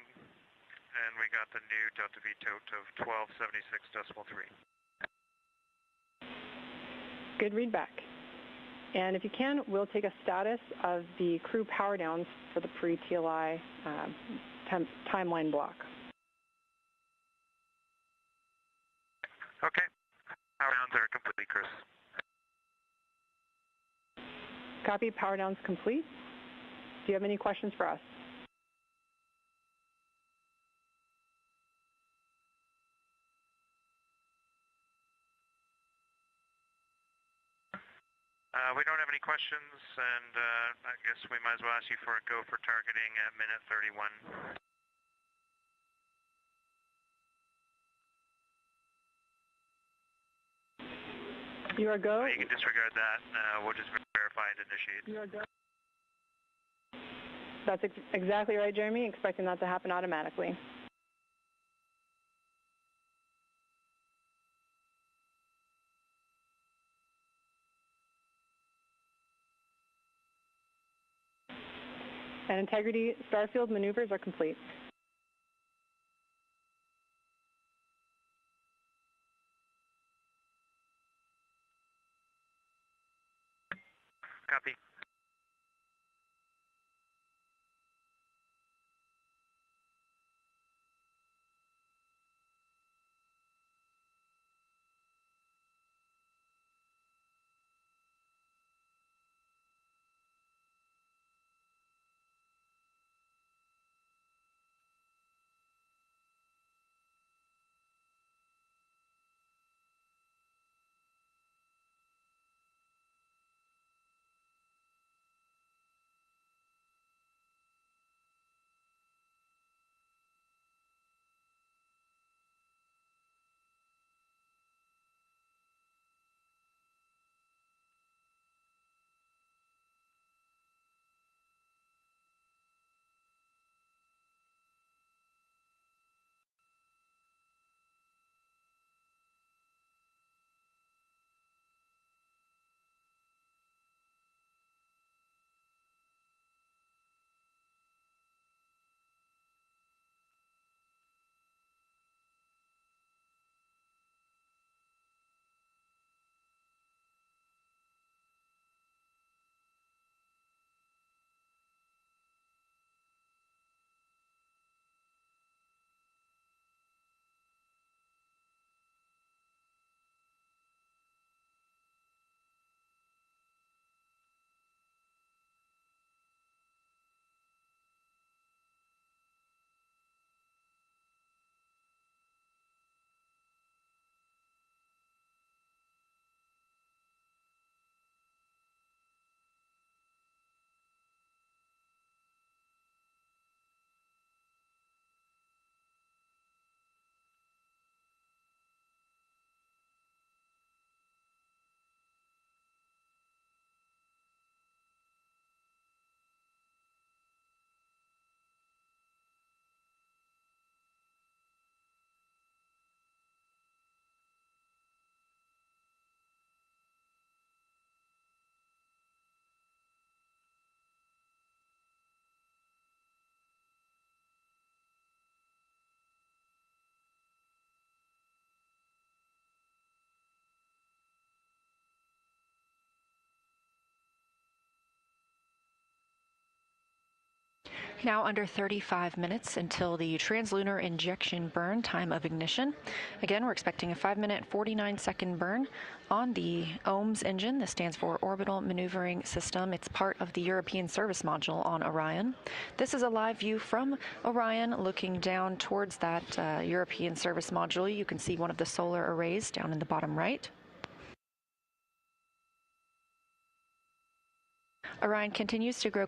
and we got the new delta V tote of 1276.3. Good read back. And if you can, we'll take a status of the crew power downs for the pre-TLI timeline block. Okay, power downs are complete, Chris. Copy, power downs complete. Do you have any questions for us? We don't have any questions, and I guess we might as well ask you for a go for targeting at minute 31. You are go. You can disregard that. We'll just verify and initiate. You are go. That's exactly right, Jeremy. Expecting that to happen automatically. And integrity starfield maneuvers are complete. Copy. Now under 35 minutes until the translunar injection burn time of ignition. Again, we're expecting a 5-minute, 49-second burn on the OMS engine. This stands for Orbital Maneuvering System. It's part of the European Service Module on Orion. This is a live view from Orion looking down towards that European Service Module. You can see one of the solar arrays down in the bottom right. Orion continues to grow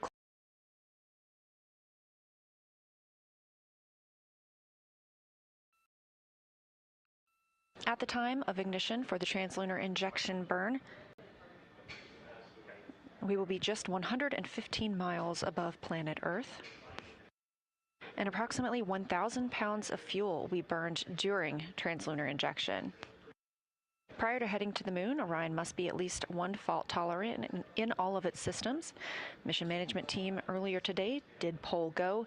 at the time of ignition for the translunar injection burn. We will be just 115 miles above planet Earth, and approximately 1,000 pounds of fuel will be burned during translunar injection. Prior to heading to the moon, Orion must be at least one fault tolerant in all of its systems. Mission management team earlier today did poll go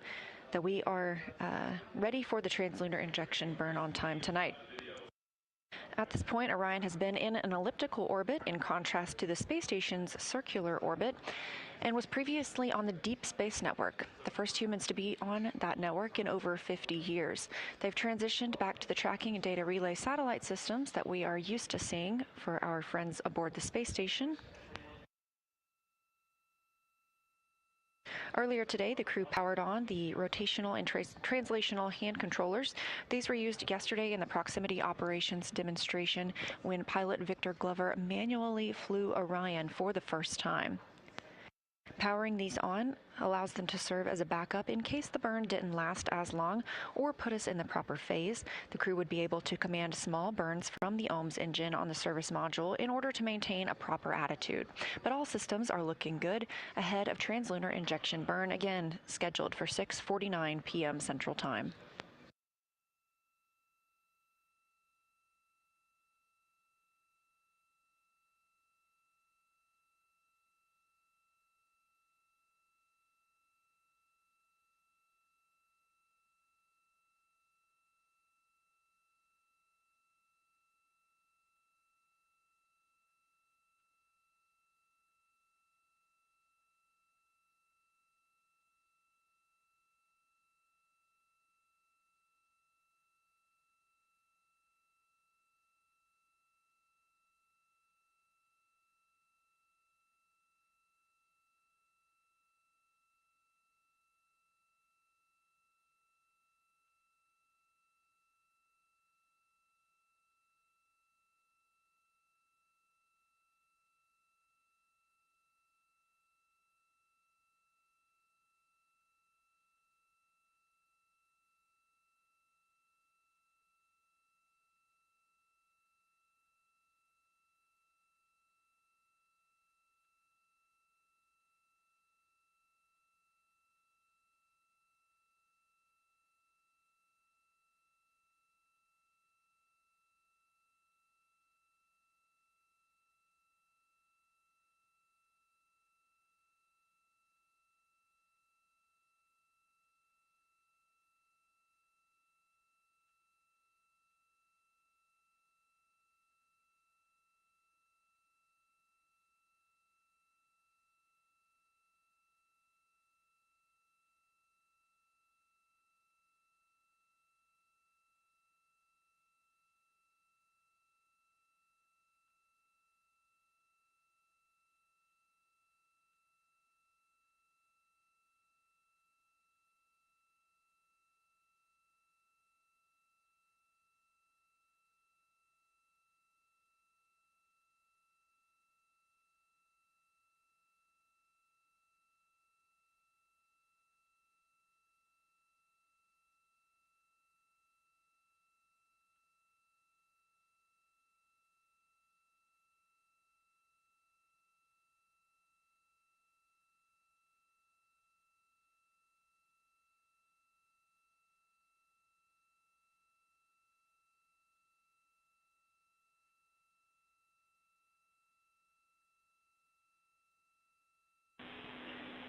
that we are ready for the translunar injection burn on time tonight. At this point, Orion has been in an elliptical orbit in contrast to the space station's circular orbit and was previously on the Deep Space Network, the first humans to be on that network in over 50 years. They've transitioned back to the tracking and data relay satellite systems that we are used to seeing for our friends aboard the space station. Earlier today, the crew powered on the rotational and translational hand controllers. These were used yesterday in the proximity operations demonstration when pilot Victor Glover manually flew Orion for the first time. Powering these on allows them to serve as a backup in case the burn didn't last as long or put us in the proper phase. The crew would be able to command small burns from the OMS engine on the service module in order to maintain a proper attitude. But all systems are looking good ahead of translunar injection burn, again scheduled for 6:49 p.m. Central Time.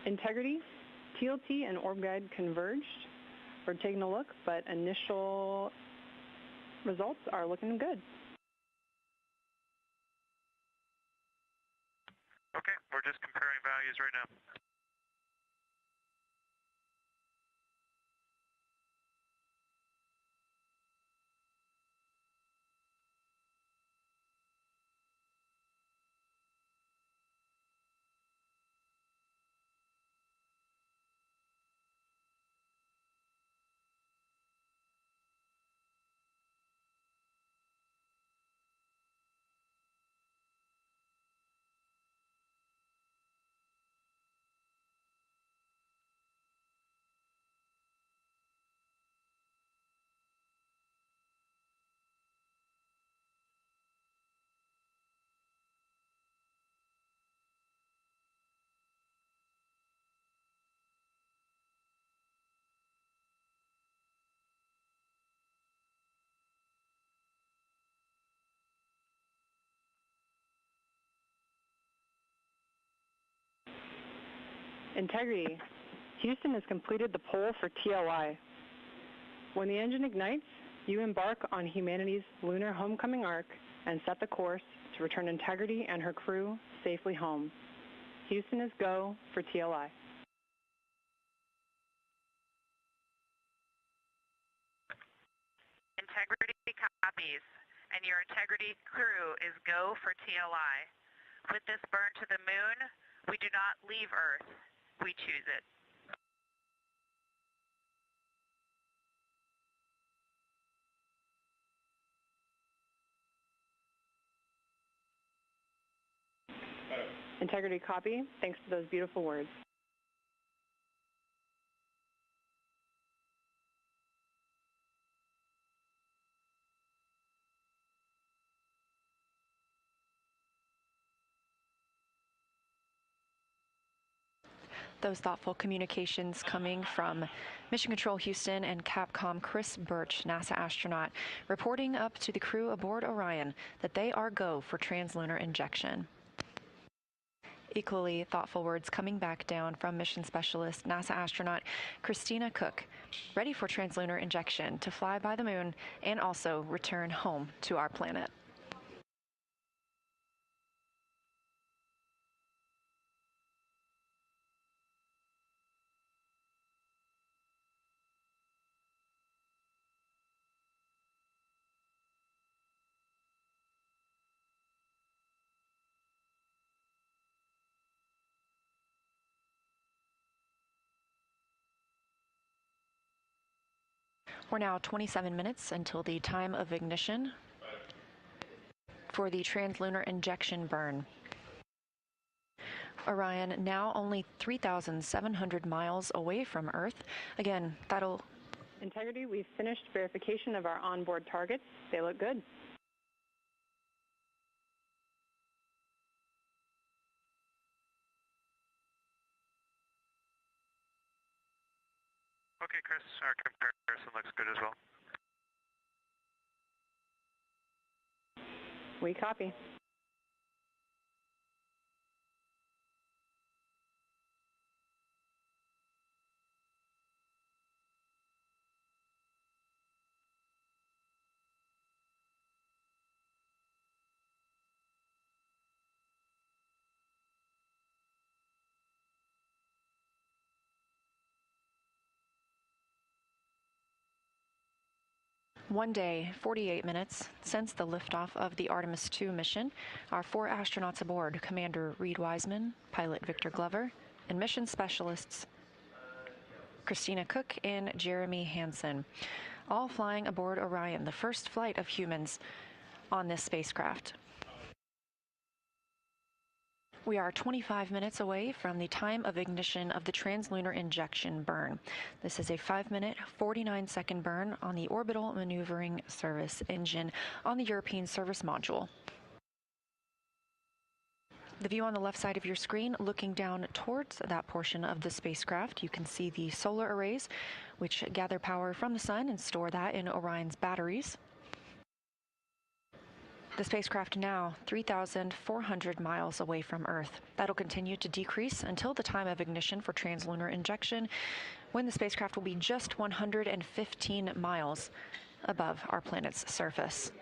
Integrity, TLT, and orb guide converged. We're taking a look, but initial results are looking good. Okay, we're just comparing values right now. Integrity. Houston has completed the poll for TLI. When the engine ignites, you embark on humanity's lunar homecoming arc and set the course to return Integrity and her crew safely home. Houston is go for TLI. Integrity copies, and your Integrity crew is go for TLI. With this burn to the moon, we do not leave Earth, we choose it. Integrity copy. Thanks for those beautiful words. Those thoughtful communications coming from Mission Control Houston and Capcom Chris Birch, NASA astronaut, reporting up to the crew aboard Orion that they are go for translunar injection. Equally thoughtful words coming back down from mission specialist NASA astronaut Christina Cook, ready for translunar injection to fly by the moon and also return home to our planet. We're now 27 minutes until the time of ignition for the translunar injection burn. Orion now only 3,700 miles away from Earth. Again, that'll... Integrity, we've finished verification of our onboard targets. They look good. Okay, Chris, our comparison looks good as well. We copy. One day, 48 minutes since the liftoff of the Artemis II mission, our 4 astronauts aboard, Commander Reed Wiseman, pilot Victor Glover, and mission specialists Christina Cook and Jeremy Hansen, all flying aboard Orion, the first flight of humans on this spacecraft. We are 25 minutes away from the time of ignition of the translunar injection burn. This is a 5-minute, 49-second burn on the orbital maneuvering service engine on the European service module. The view on the left side of your screen, looking down towards that portion of the spacecraft, you can see the solar arrays, which gather power from the sun and store that in Orion's batteries. The spacecraft now 3,400 miles away from Earth. That'll continue to decrease until the time of ignition for translunar injection, when the spacecraft will be just 115 miles above our planet's surface.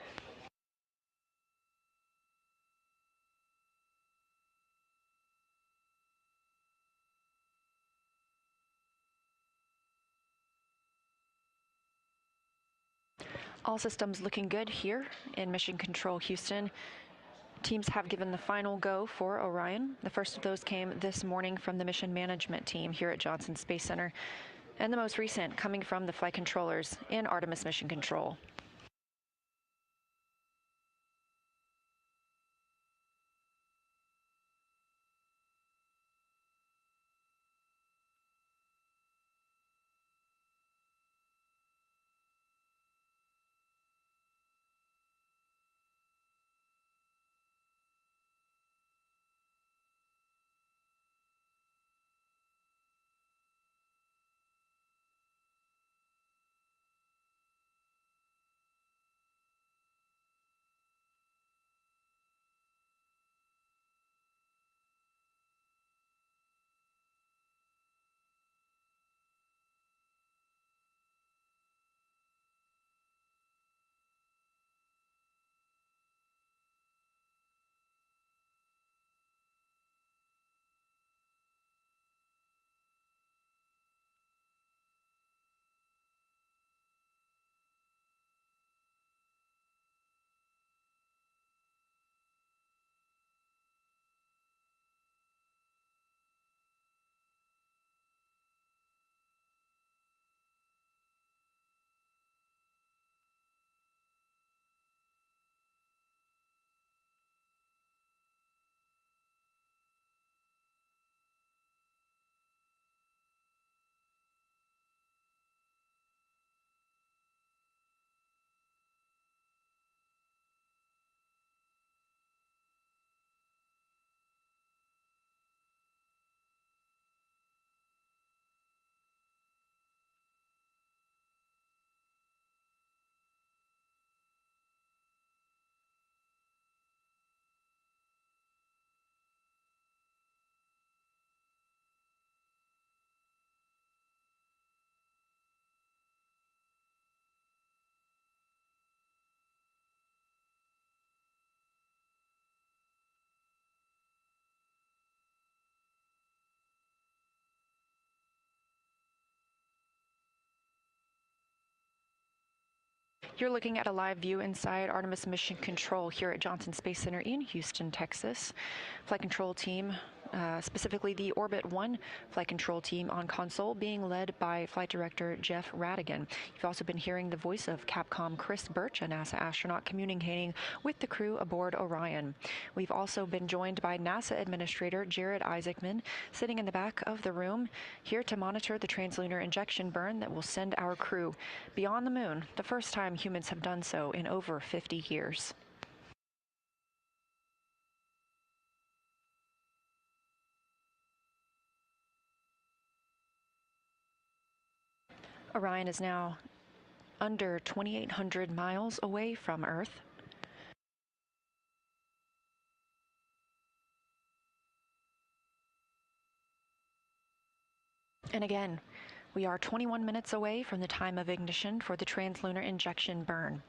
All systems looking good here in Mission Control Houston. Teams have given the final go for Orion. The first of those came this morning from the mission management team here at Johnson Space Center, and the most recent coming from the flight controllers in Artemis Mission Control. You're looking at a live view inside Artemis Mission Control here at Johnson Space Center in Houston, Texas. Flight control team, specifically the Orbit 1 flight control team on console, being led by Flight Director Jeff Radigan. You've also been hearing the voice of Capcom Chris Birch, a NASA astronaut communicating with the crew aboard Orion. We've also been joined by NASA Administrator Jared Isaacman, sitting in the back of the room, here to monitor the translunar injection burn that will send our crew beyond the moon, the first time humans have done so in over 50 years. Orion is now under 2,800 miles away from Earth. And again, we are 21 minutes away from the time of ignition for the translunar injection burn.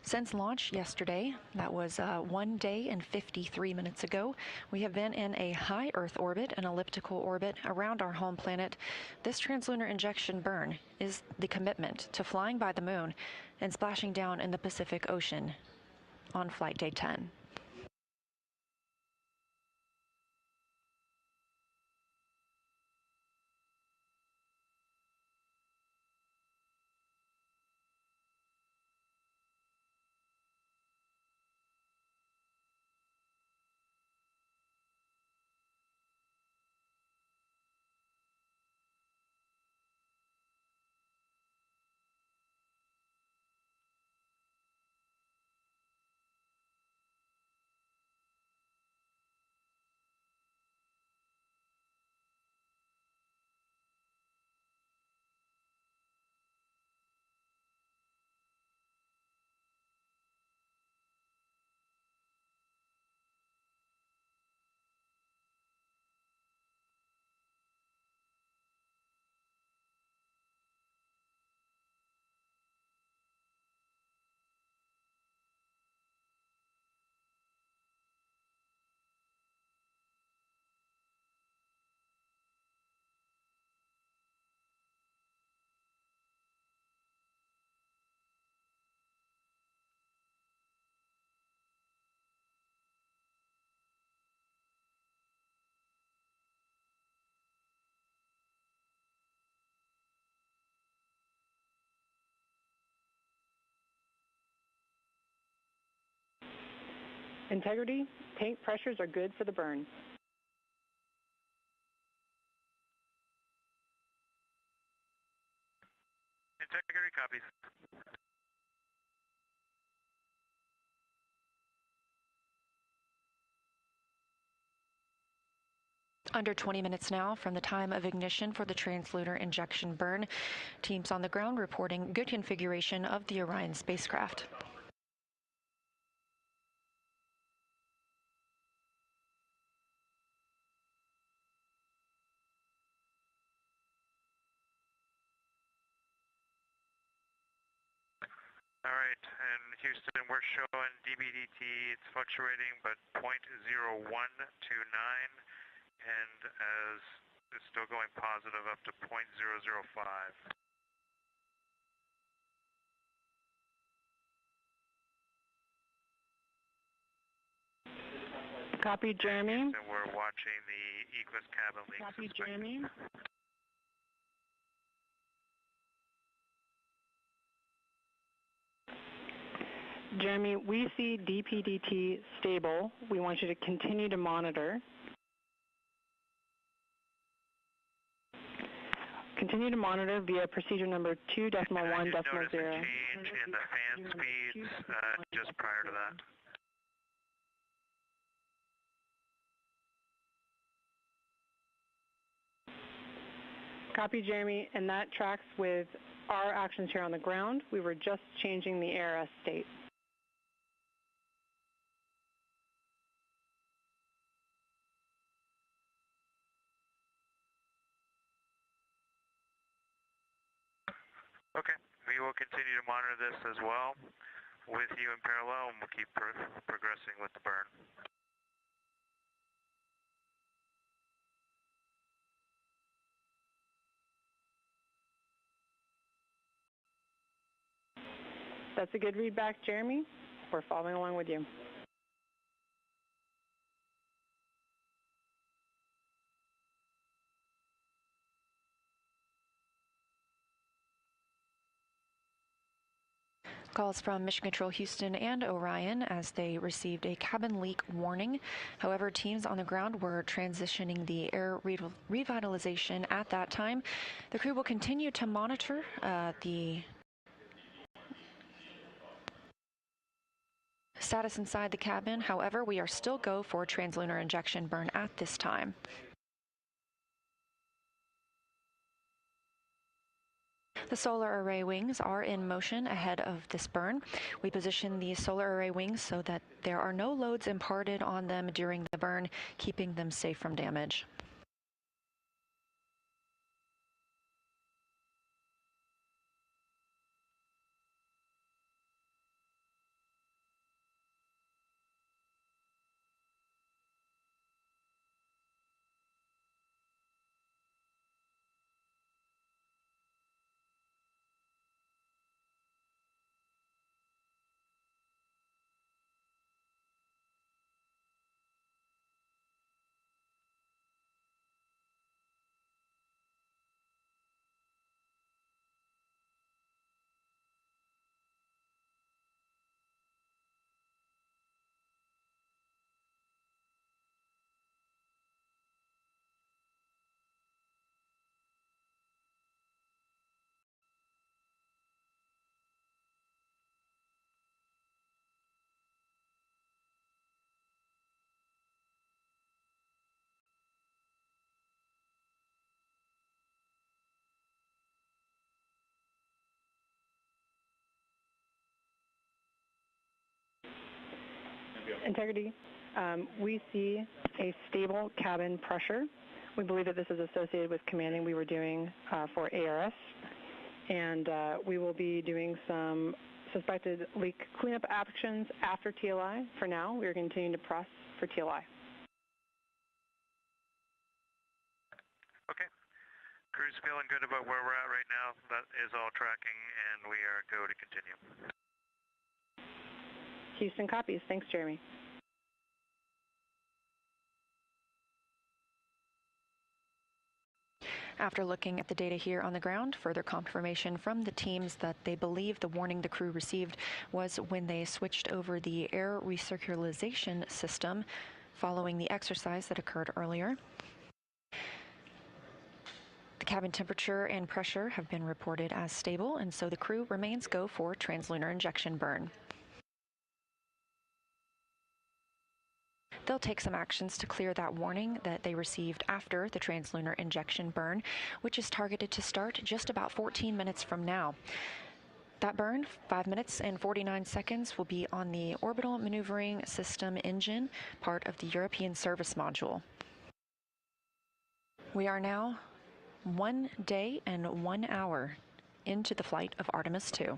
Since launch yesterday, that was 1 day and 53 minutes ago, we have been in a high Earth orbit, an elliptical orbit around our home planet. This translunar injection burn is the commitment to flying by the moon and splashing down in the Pacific Ocean on flight day 10. Integrity, tank pressures are good for the burn. Integrity copies. Under 20 minutes now from the time of ignition for the translunar injection burn. Teams on the ground reporting good configuration of the Orion spacecraft. All right, and Houston, we're showing DBDT, it's fluctuating, but 0.0129, and as it's still going positive up to 0.005. Copy, Jeremy. And we're watching the Eclipse cabin leak. Copy, Jeremy. Jeremy, we see DPDT stable. We want you to continue to monitor. Continue to monitor via procedure number 2.1.0. Notice a change in the fan speeds just prior to that. Copy, Jeremy, and that tracks with our actions here on the ground. We were just changing the ARS state. Okay, we will continue to monitor this as well with you in parallel, and we'll keep progressing with the burn. That's a good read back, Jeremy. We're following along with you. Calls from Mission Control Houston and Orion as they received a cabin leak warning. However, teams on the ground were transitioning the air revitalization at that time. The crew will continue to monitor the status inside the cabin. However, we are still go for translunar injection burn at this time. The solar array wings are in motion ahead of this burn. We position the solar array wings so that there are no loads imparted on them during the burn, keeping them safe from damage. Integrity, we see a stable cabin pressure. We believe that this is associated with commanding we were doing for ARS, and we will be doing some suspected leak cleanup actions after TLI. For now, we are continuing to press for TLI. Okay. Crew's feeling good about where we're at right now. That is all tracking, and we are go to continue. Houston copies. Thanks, Jeremy. After looking at the data here on the ground, further confirmation from the teams that they believe the warning the crew received was when they switched over the air recirculation system following the exercise that occurred earlier. The cabin temperature and pressure have been reported as stable, and so the crew remains go for translunar injection burn. They'll take some actions to clear that warning that they received after the translunar injection burn, which is targeted to start just about 14 minutes from now. That burn, 5 minutes and 49 seconds, will be on the orbital maneuvering system engine, part of the European service module. We are now 1 day and 1 hour into the flight of Artemis 2.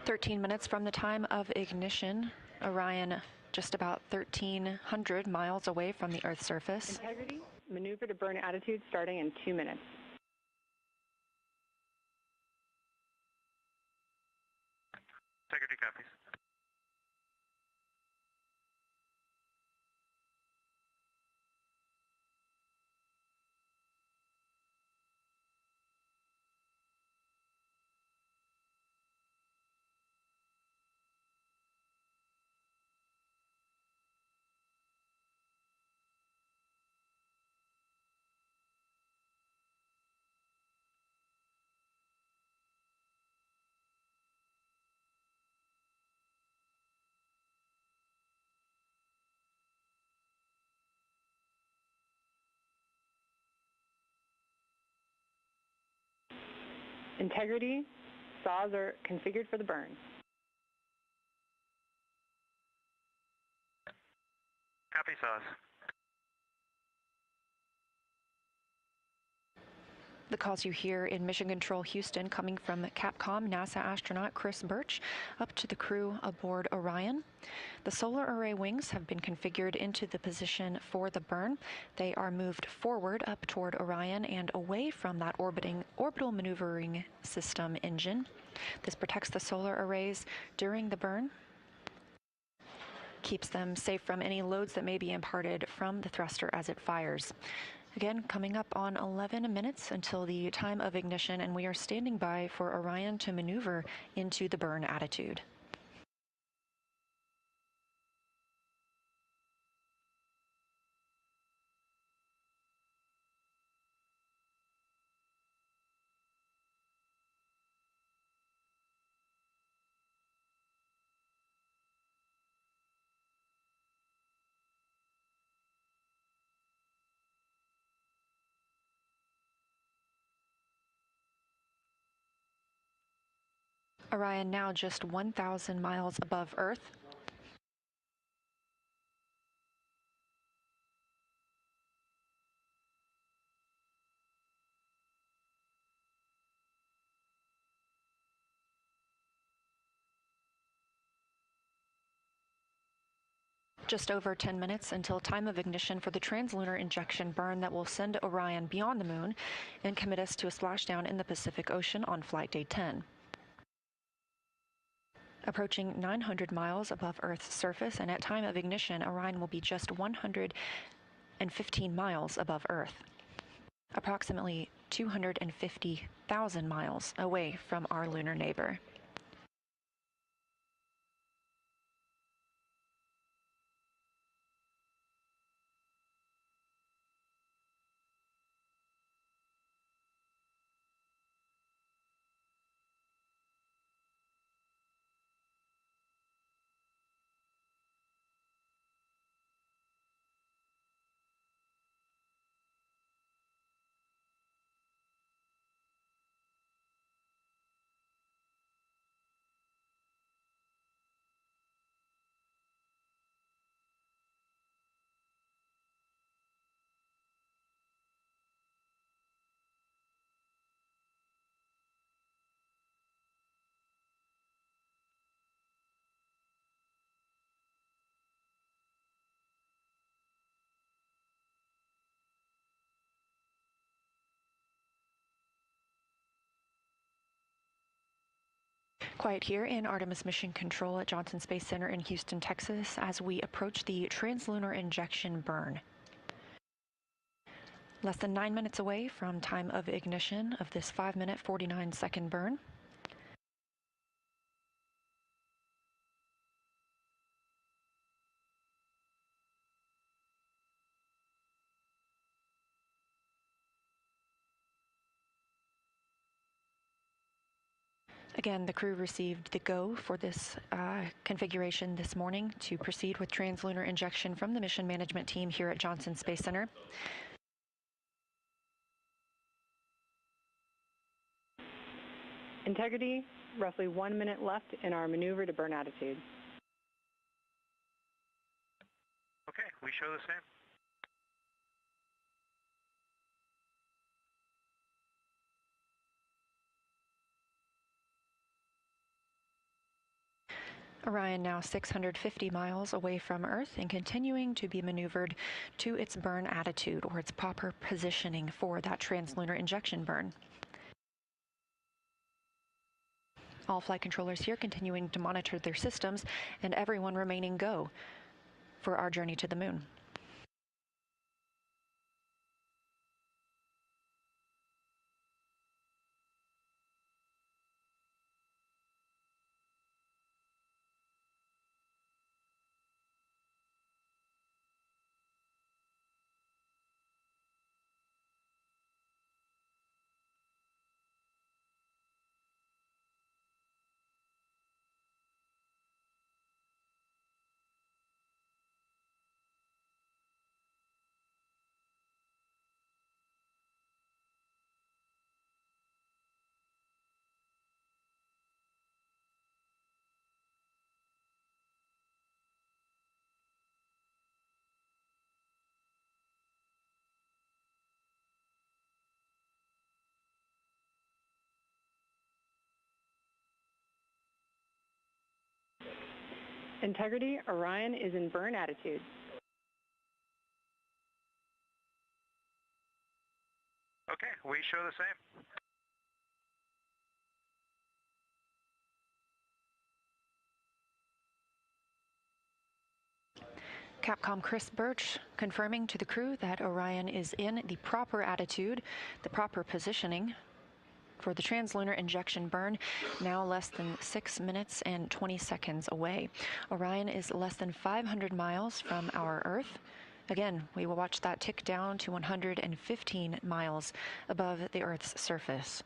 "13 minutes from the time of ignition, Orion just about 1,300 miles away from the Earth's surface. Integrity, maneuver to burn attitude starting in 2 minutes. Integrity copies. Integrity, saws are configured for the burn. Copy saws. The calls you hear in Mission Control Houston coming from Capcom NASA astronaut Chris Birch up to the crew aboard Orion. The solar array wings have been configured into the position for the burn. They are moved forward up toward Orion and away from that orbital maneuvering system engine. This protects the solar arrays during the burn, keeps them safe from any loads that may be imparted from the thruster as it fires. Again, coming up on 11 minutes until the time of ignition, and we are standing by for Orion to maneuver into the burn attitude. Orion now just 1,000 miles above Earth. Just over 10 minutes until time of ignition for the translunar injection burn that will send Orion beyond the moon and commit us to a splashdown in the Pacific Ocean on flight day 10. Approaching 900 miles above Earth's surface, and at time of ignition, Orion will be just 115 miles above Earth, approximately 250,000 miles away from our lunar neighbor. Quiet here in Artemis Mission Control at Johnson Space Center in Houston, Texas, as we approach the translunar injection burn. Less than 9 minutes away from time of ignition of this 5-minute, 49-second burn. Again, the crew received the go for this configuration this morning to proceed with translunar injection from the mission management team here at Johnson Space Center. Integrity, roughly 1 minute left in our maneuver to burn attitude. Okay, we show the same. Orion now 650 miles away from Earth and continuing to be maneuvered to its burn attitude, or its proper positioning for that translunar injection burn. All flight controllers here continuing to monitor their systems, and everyone remaining go for our journey to the moon. Integrity, Orion is in burn attitude. Okay, we show the same. Capcom Chris Birch confirming to the crew that Orion is in the proper attitude, the proper positioning for the translunar injection burn, now less than 6 minutes and 20 seconds away. Orion is less than 500 miles from our Earth. Again, we will watch that tick down to 115 miles above the Earth's surface.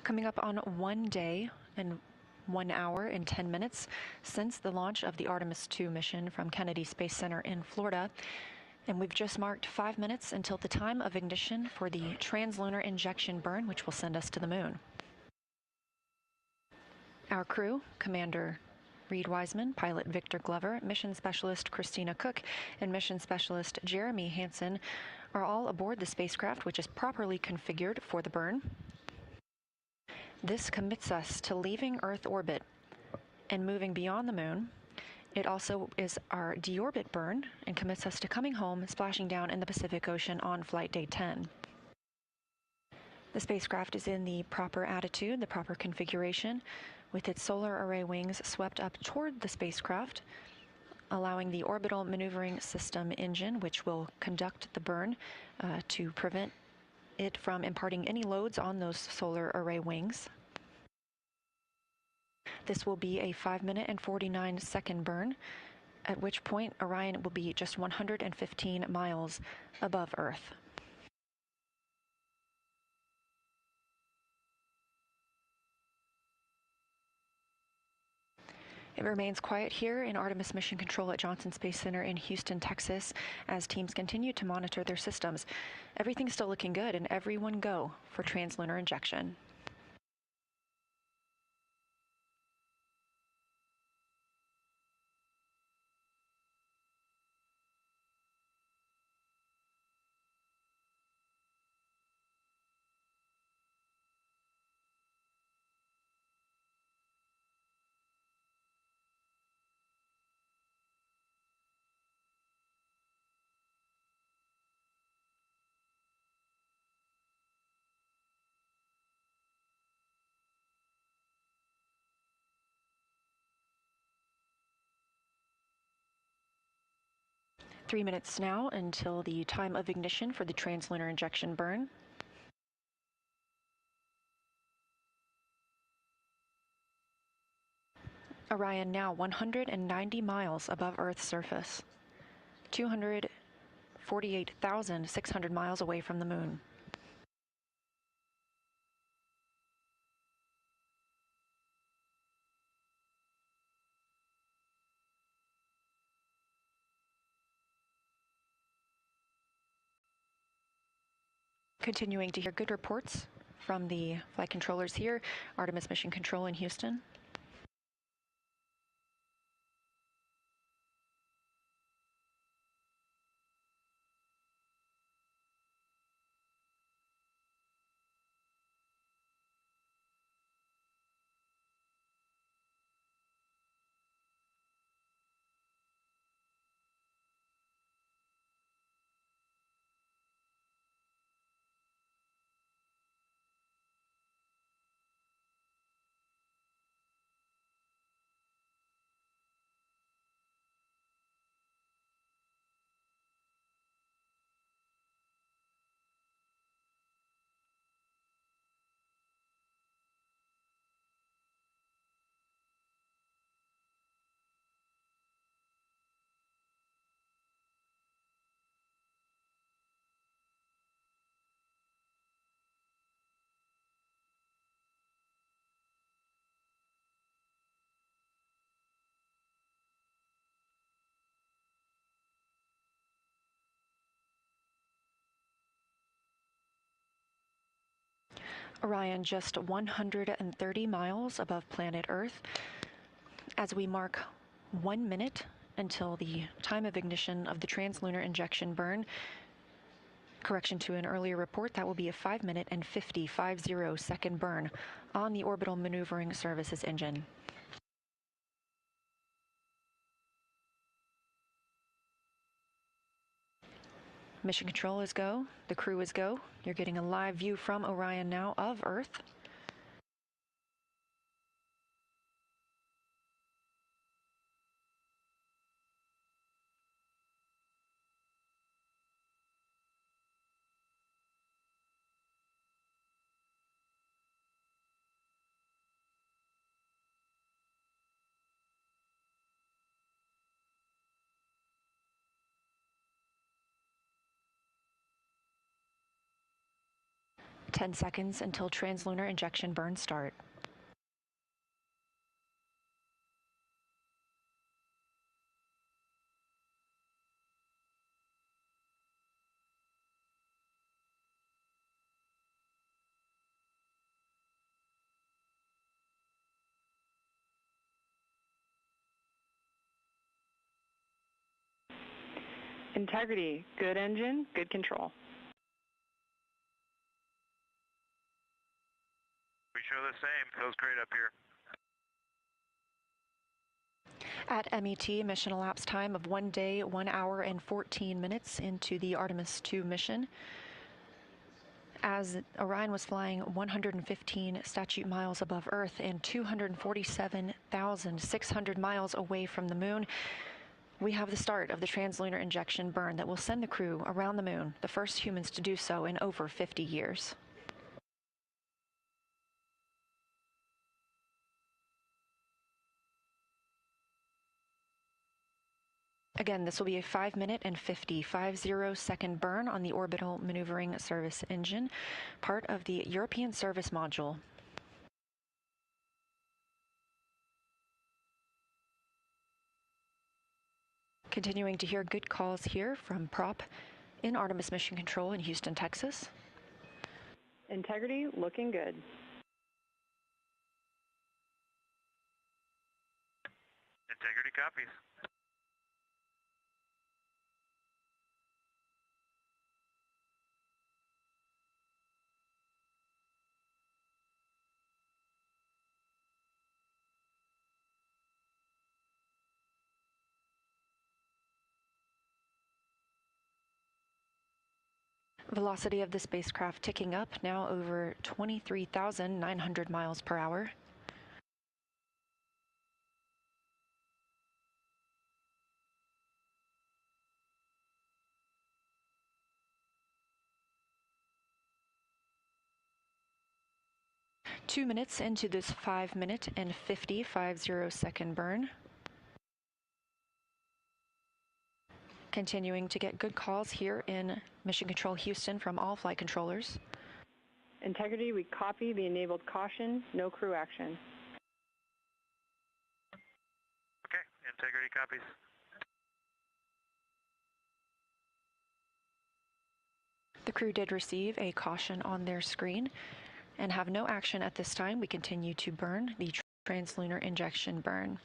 Coming up on 1 day and 1 hour and 10 minutes since the launch of the Artemis II mission from Kennedy Space Center in Florida. And we've just marked 5 minutes until the time of ignition for the translunar injection burn, which will send us to the moon. Our crew, Commander Reed Wiseman, Pilot Victor Glover, Mission Specialist Christina Cook, and Mission Specialist Jeremy Hansen are all aboard the spacecraft, which is properly configured for the burn. This commits us to leaving Earth orbit and moving beyond the moon. It also is our deorbit burn and commits us to coming home, splashing down in the Pacific Ocean on flight day 10. The spacecraft is in the proper attitude, the proper configuration, with its solar array wings swept up toward the spacecraft, allowing the orbital maneuvering system engine, which will conduct the burn to prevent it from imparting any loads on those solar array wings. This will be a 5-minute and 49-second burn, at which point Orion will be just 115 miles above Earth. It remains quiet here in Artemis Mission Control at Johnson Space Center in Houston, Texas, as teams continue to monitor their systems. Everything's still looking good, and everyone go for translunar injection. Three minutes now until the time of ignition for the translunar injection burn. Orion now 190 miles above Earth's surface, 248,600 miles away from the moon. Continuing to hear good reports from the flight controllers here, Artemis Mission Control in Houston. Orion just 130 miles above planet Earth. As we mark 1 minute until the time of ignition of the translunar injection burn, correction to an earlier report, that will be a 5-minute and 50 burn on the Orbital Maneuvering Services engine. Mission control is go. The crew is go. You're getting a live view from Orion now of Earth. Ten seconds until translunar injection burn start. Integrity, good engine, good control. We show the same. Feels great up here. At MET, mission elapsed time of 1 day, 1 hour, and 14 minutes into the Artemis II mission. As Orion was flying 115 statute miles above Earth and 247,600 miles away from the moon, we have the start of the translunar injection burn that will send the crew around the moon, the first humans to do so in over 50 years. Again, this will be a 5-minute and 50 burn on the Orbital Maneuvering Service engine, part of the European Service Module. Continuing to hear good calls here from Prop in Artemis Mission Control in Houston, Texas. Integrity, looking good. Integrity copies. Velocity of the spacecraft ticking up, now over 23,900 miles per hour. Two minutes into this 5-minute and 50 burn. Continuing to get good calls here in Mission Control Houston from all flight controllers. Integrity, we copy the enabled caution, no crew action. Okay, integrity copies. The crew did receive a caution on their screen and have no action at this time. We continue to burn the translunar injection burn.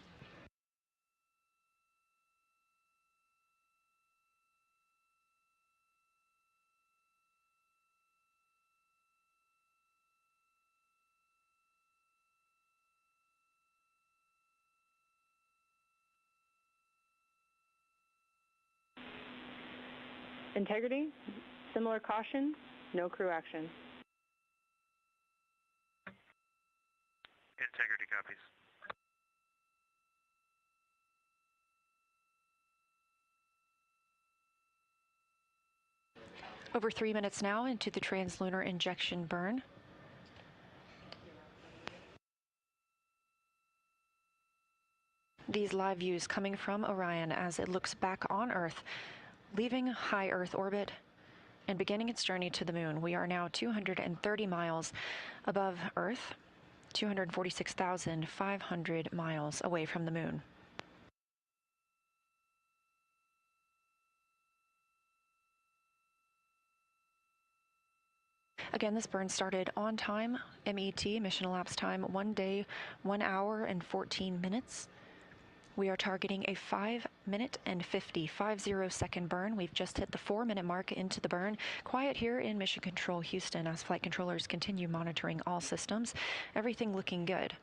Integrity, similar caution, no crew action. Integrity copies. Over 3 minutes now into the translunar injection burn. These live views coming from Orion as it looks back on Earth, leaving high Earth orbit and beginning its journey to the moon. We are now 230 miles above Earth, 246,500 miles away from the moon. Again, this burn started on time, MET, mission elapsed time, 1 day, 1 hour and 14 minutes. We are targeting a 5-minute and 50 second burn. We've just hit the 4-minute mark into the burn. Quiet here in Mission Control Houston as flight controllers continue monitoring all systems. Everything looking good.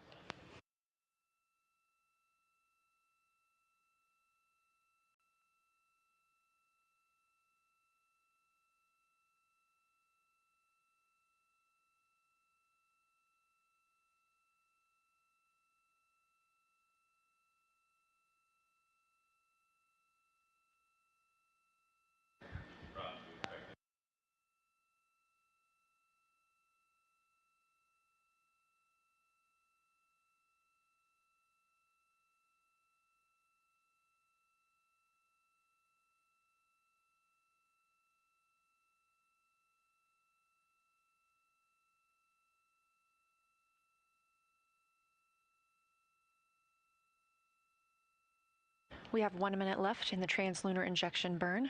We have 1 minute left in the translunar injection burn.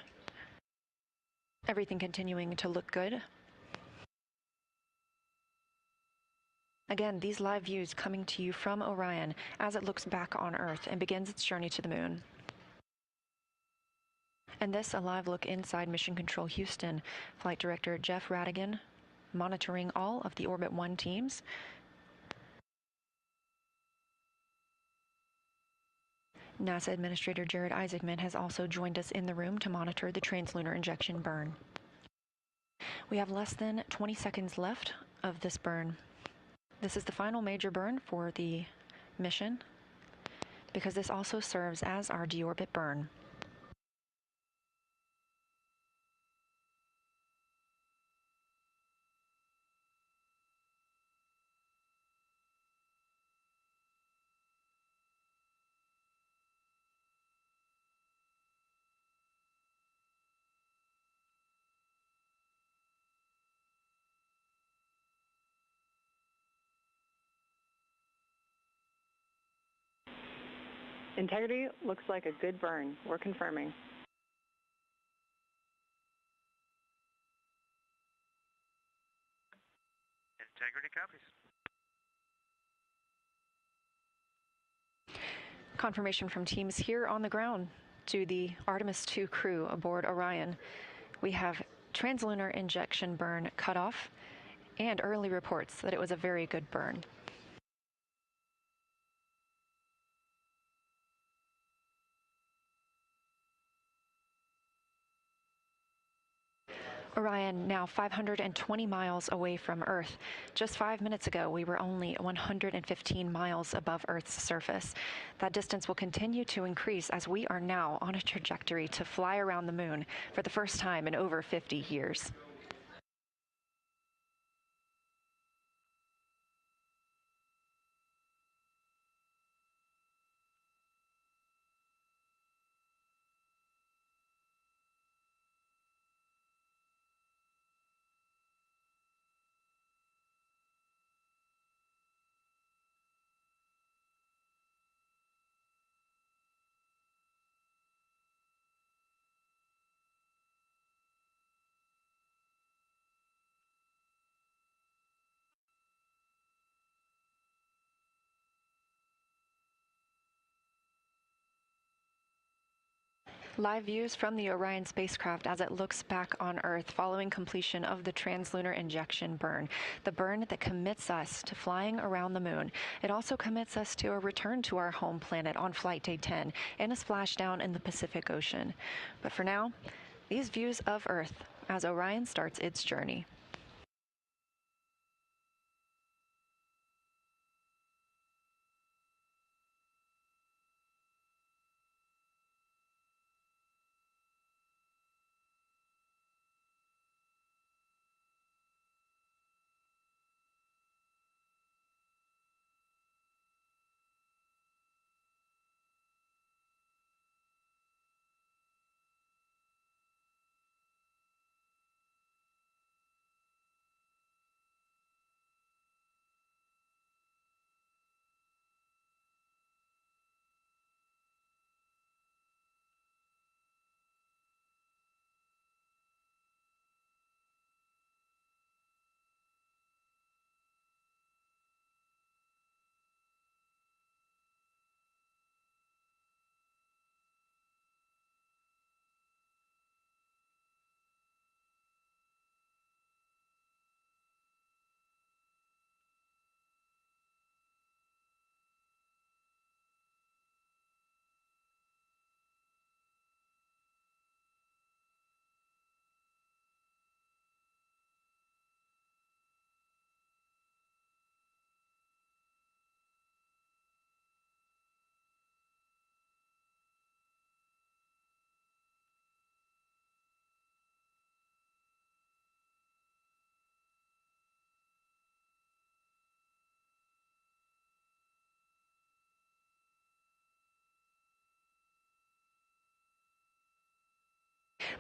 Everything continuing to look good. Again, these live views coming to you from Orion as it looks back on Earth and begins its journey to the moon. And this, a live look inside Mission Control Houston. Flight Director Jeff Radigan monitoring all of the Orbit 1 teams. NASA Administrator Jared Isaacman has also joined us in the room to monitor the translunar injection burn. We have less than 20 seconds left of this burn. This is the final major burn for the mission because this also serves as our deorbit burn. Integrity looks like a good burn. We're confirming. Integrity copies. Confirmation from teams here on the ground to the Artemis 2 crew aboard Orion. We have translunar injection burn cutoff and early reports that it was a very good burn. Orion now 520 miles away from Earth. Just 5 minutes ago, we were only 115 miles above Earth's surface. That distance will continue to increase as we are now on a trajectory to fly around the moon for the first time in over 50 years. Live views from the Orion spacecraft as it looks back on Earth following completion of the translunar injection burn, the burn that commits us to flying around the moon. It also commits us to a return to our home planet on Flight Day 10 and a splashdown in the Pacific Ocean. But for now, these views of Earth as Orion starts its journey.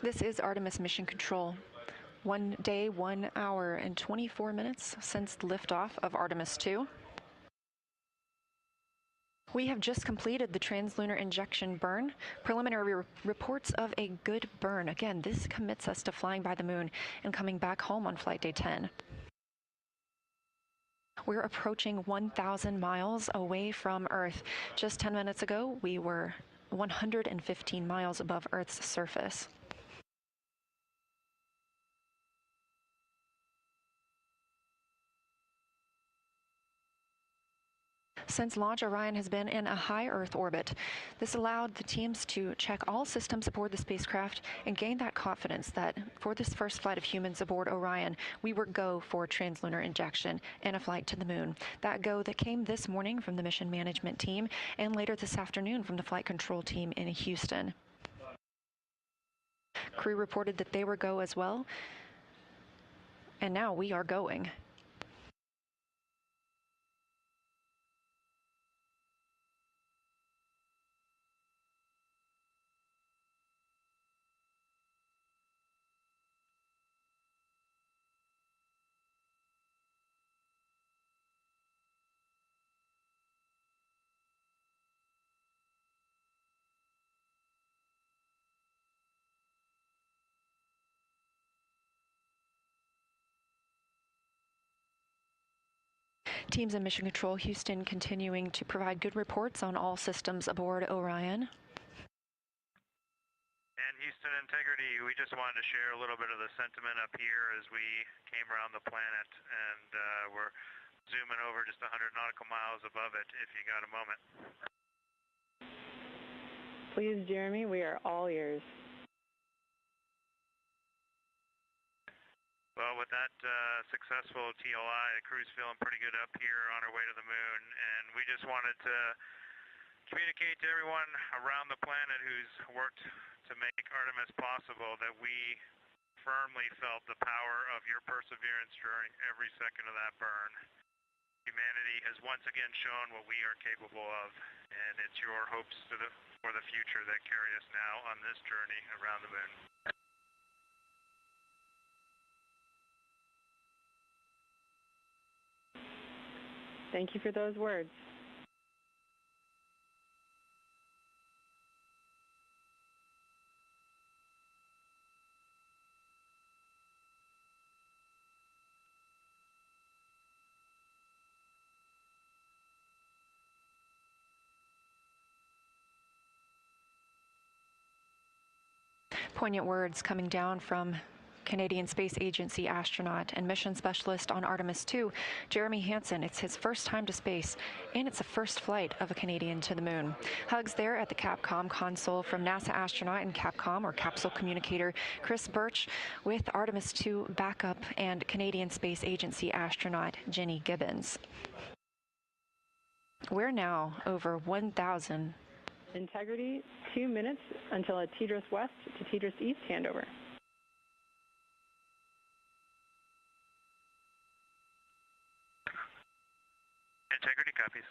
This is Artemis Mission Control. 1 day, 1 hour, and 24 minutes since liftoff of Artemis 2. We have just completed the translunar injection burn. Preliminary reports of a good burn. Again, this commits us to flying by the moon and coming back home on flight day 10. We're approaching 1,000 miles away from Earth. Just 10 minutes ago, we were 115 miles above Earth's surface. Since launch, Orion has been in a high Earth orbit. This allowed the teams to check all systems aboard the spacecraft and gain that confidence that for this first flight of humans aboard Orion, we were go for translunar injection and a flight to the moon. That go that came this morning from the mission management team and later this afternoon from the flight control team in Houston. Crew reported that they were go as well, and now we are going. Teams in Mission Control Houston continuing to provide good reports on all systems aboard Orion. And Houston Integrity, we just wanted to share a little bit of the sentiment up here as we came around the planet, and we're zooming over just 100 nautical miles above it if you got a moment. Please, Jeremy, we are all ears. Well, with that successful TLI, the crew's feeling pretty good up here on our way to the moon, and we just wanted to communicate to everyone around the planet who's worked to make Artemis possible that we firmly felt the power of your perseverance during every second of that burn. Humanity has once again shown what we are capable of, and it's your hopes for the future that carry us now on this journey around the moon. Thank you for those words. Poignant words coming down from Canadian Space Agency astronaut and mission specialist on Artemis 2, Jeremy Hansen. It's his first time to space, and it's the first flight of a Canadian to the moon. Hugs there at the Capcom console from NASA astronaut and Capcom, or capsule communicator, Chris Birch, with Artemis 2 backup and Canadian Space Agency astronaut Jenny Gibbons. We're now over 1,000. Integrity, 2 minutes until a TDRS West to TDRS East handover. Integrity copies.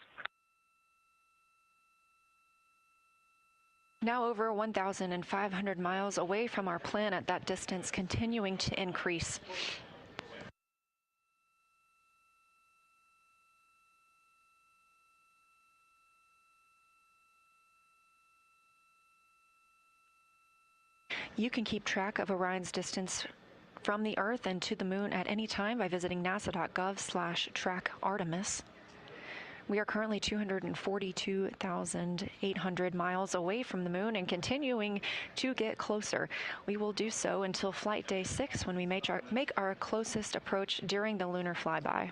Now over 1,500 miles away from our planet, that distance continuing to increase. You can keep track of Orion's distance from the Earth and to the moon at any time by visiting nasa.gov/track-Artemis. We are currently 242,800 miles away from the moon and continuing to get closer. We will do so until flight day 6 when we make our closest approach during the lunar flyby.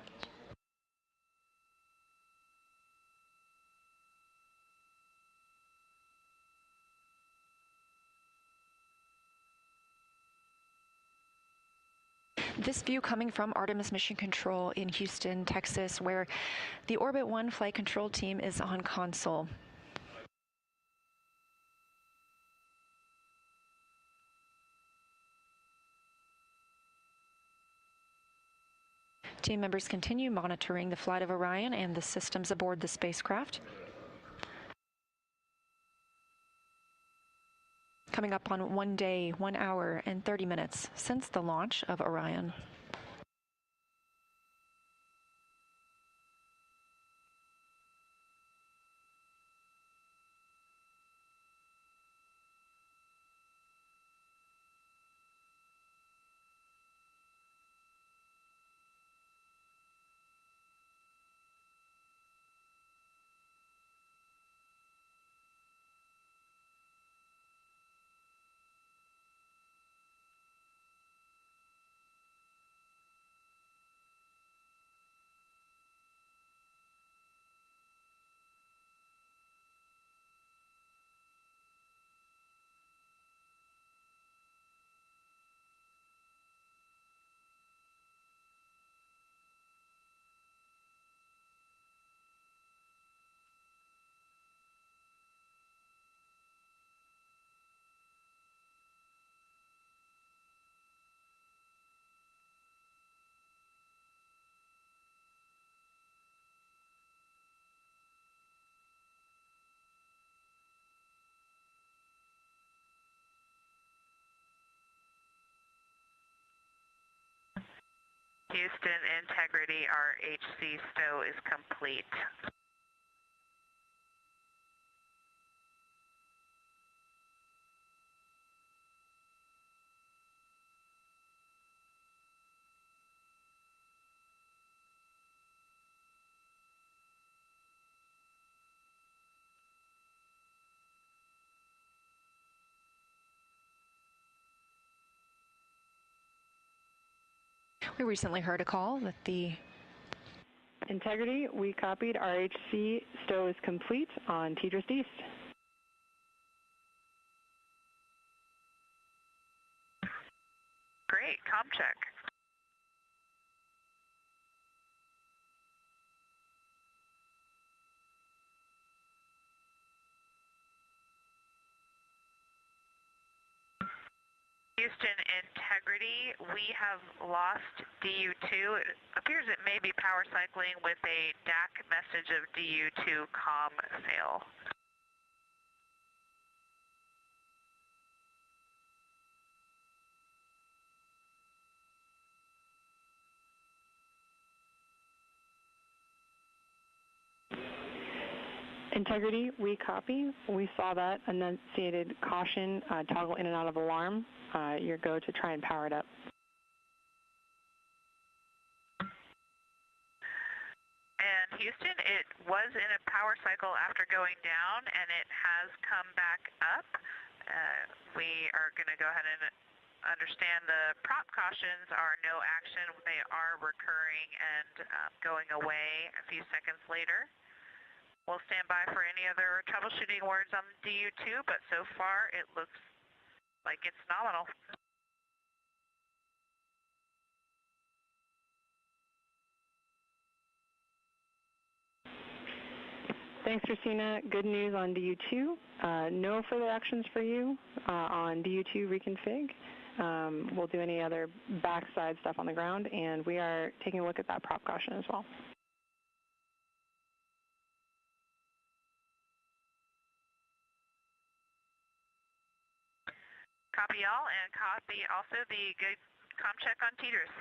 This view coming from Artemis Mission Control in Houston, Texas, where the Orbit 1 flight control team is on console. Team members continue monitoring the flight of Orion and the systems aboard the spacecraft. coming up on 1 day, 1 hour, and 30 minutes since the launch of Orion. Houston, integrity, our HC stow is complete. We recently heard a call that the Integrity, we copied. RHC stow is complete on T-Drift East. Great, comm check. Houston, integrity, we have lost DU2. It appears it may be power cycling with a DAC message of DU2 comm fail. Integrity, we copy. We saw that enunciated caution toggle in and out of alarm. Your go to try and power it up. And Houston, it was in a power cycle after going down, and it has come back up. We are going to go ahead and understand the prop cautions are no action. They are recurring and going away a few seconds later. We'll stand by for any other troubleshooting words on DU2, but so far it looks like it's nominal. Thanks, Christina. Good news on DU2. No further actions for you on DU2 reconfig. We'll do any other backside stuff on the ground, and we are taking a look at that prop caution as well. Copy all, and copy also the good comm check on T-Drift.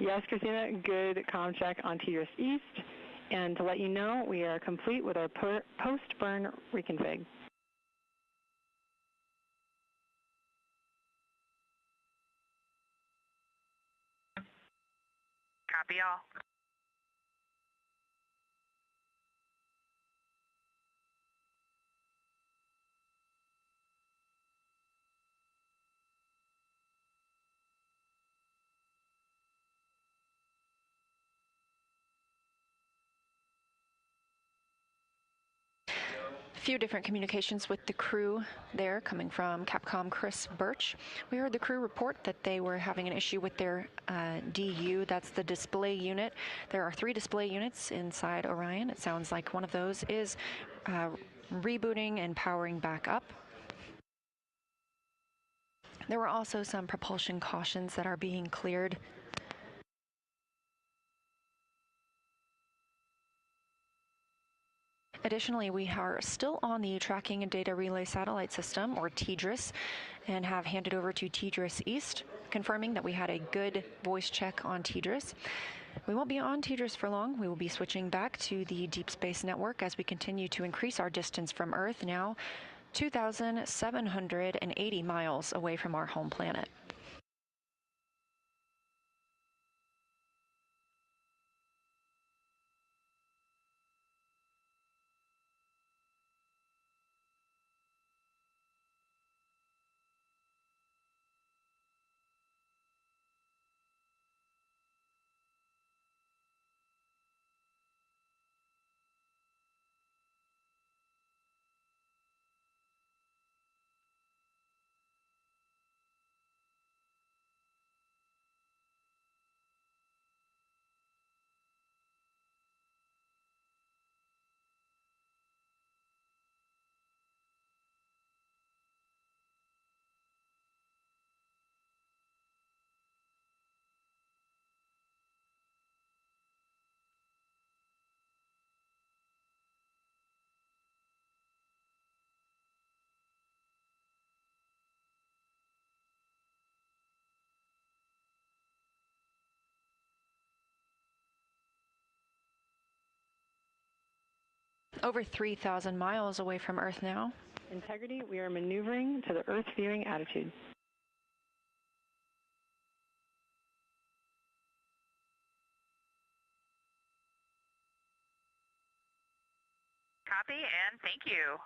Yes, Christina, good comm check on T-Drift East. And to let you know, we are complete with our post-burn reconfig. Copy all. A few different communications with the crew there coming from Capcom Chris Birch. We heard the crew report that they were having an issue with their DU. That's the display unit. There are 3 display units inside Orion. It sounds like one of those is rebooting and powering back up. There were also some propulsion cautions that are being cleared. Additionally, we are still on the Tracking and Data Relay Satellite System, or TDRS, and have handed over to TDRS East, confirming that we had a good voice check on TDRS. We won't be on TDRS for long. We will be switching back to the Deep Space Network as we continue to increase our distance from Earth, now 2,780 miles away from our home planet. Over 3,000 miles away from Earth now. Integrity, we are maneuvering to the Earth viewing attitude. Copy, and thank you.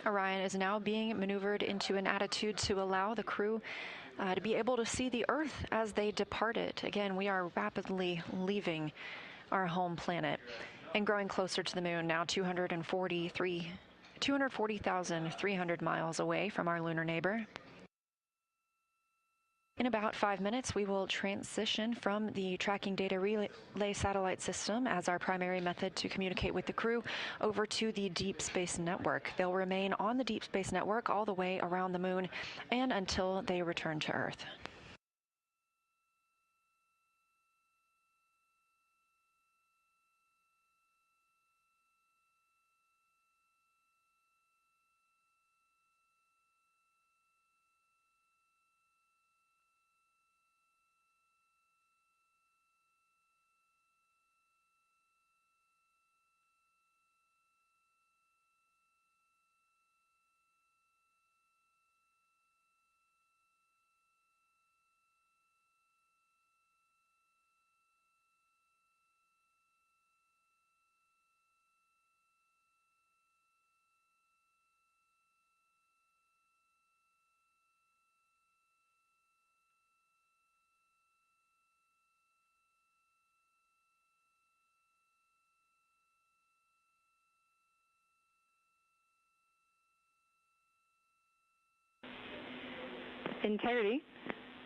Orion is now being maneuvered into an attitude to allow the crew to be able to see the Earth as they depart it. Again, we are rapidly leaving our home planet and growing closer to the moon, now 240,300 miles away from our lunar neighbor. In about 5 minutes, we will transition from the Tracking Data Relay Satellite System as our primary method to communicate with the crew over to the Deep Space Network. They'll remain on the Deep Space Network all the way around the moon and until they return to Earth. Integrity,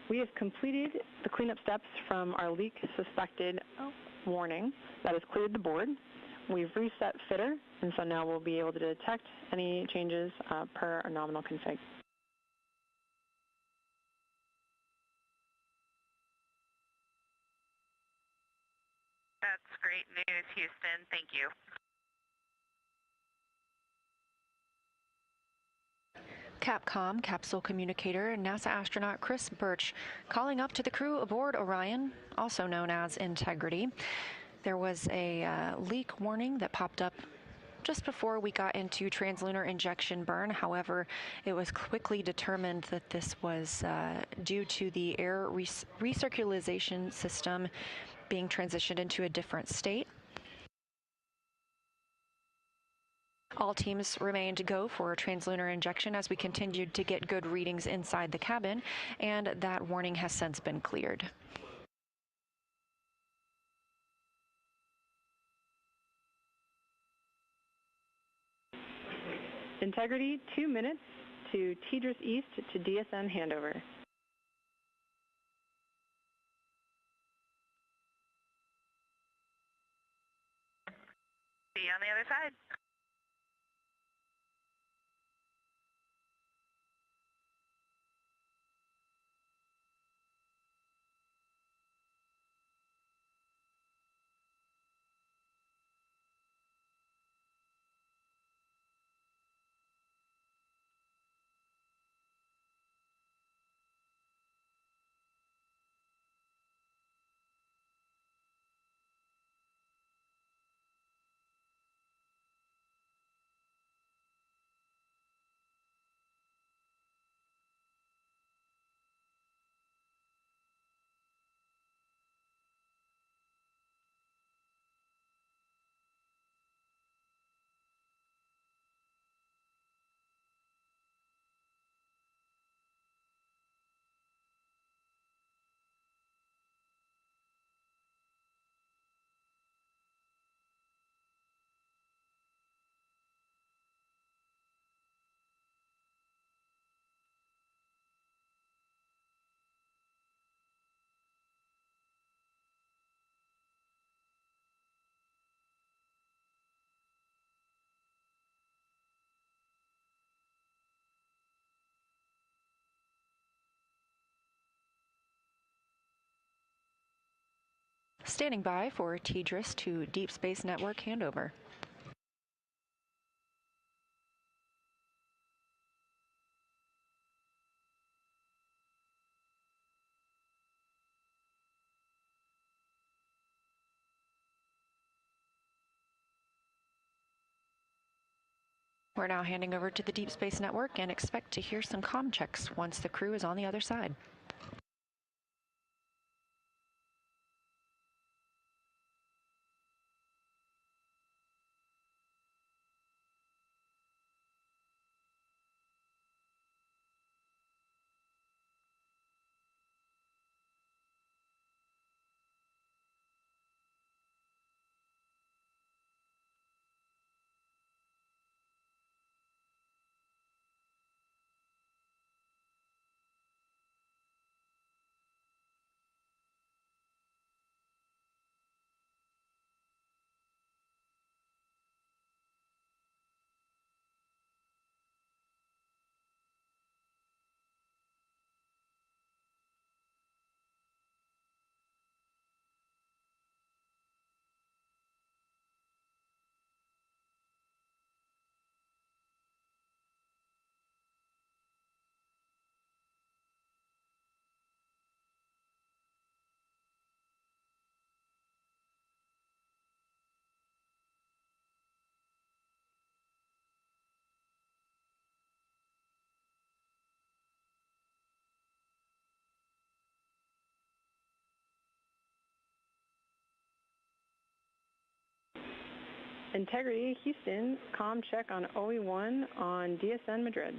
we have completed the cleanup steps from our leak suspected warning that has cleared the board. We've reset FITR, and so now we'll be able to detect any changes per our nominal config. That's great news, Houston. Thank you. Capcom capsule communicator NASA astronaut Chris Birch calling up to the crew aboard Orion, also known as Integrity. There was a leak warning that popped up just before we got into translunar injection burn. However, it was quickly determined that this was due to the air recirculation system being transitioned into a different state. All teams remained go for translunar injection as we continued to get good readings inside the cabin, and that warning has since been cleared. Integrity, 2 minutes to TDRS East to DSN handover. See you on the other side. Standing by for TDRS to Deep Space Network handover. We're now handing over to the Deep Space Network and expect to hear some comm checks once the crew is on the other side. Integrity, Houston, comm check on OE1 on DSN Madrid.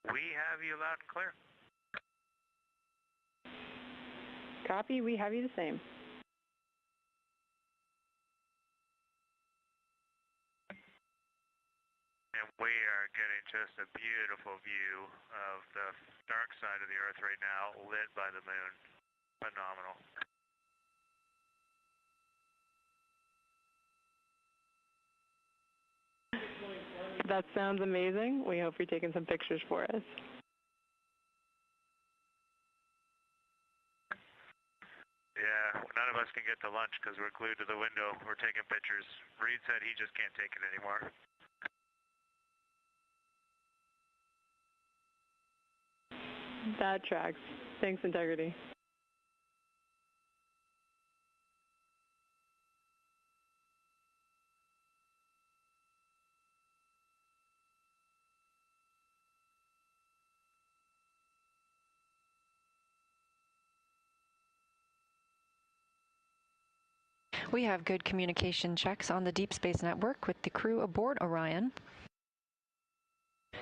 We have you loud and clear. Copy, we have you the same. And we are getting just a beautiful view of the dark side of the Earth right now, lit by the moon. Phenomenal. That sounds amazing. We hope you're taking some pictures for us. Yeah, none of us can get to lunch because we're glued to the window. We're taking pictures. Reed said he just can't take it anymore. That tracks. Thanks, Integrity. We have good communication checks on the Deep Space Network with the crew aboard Orion.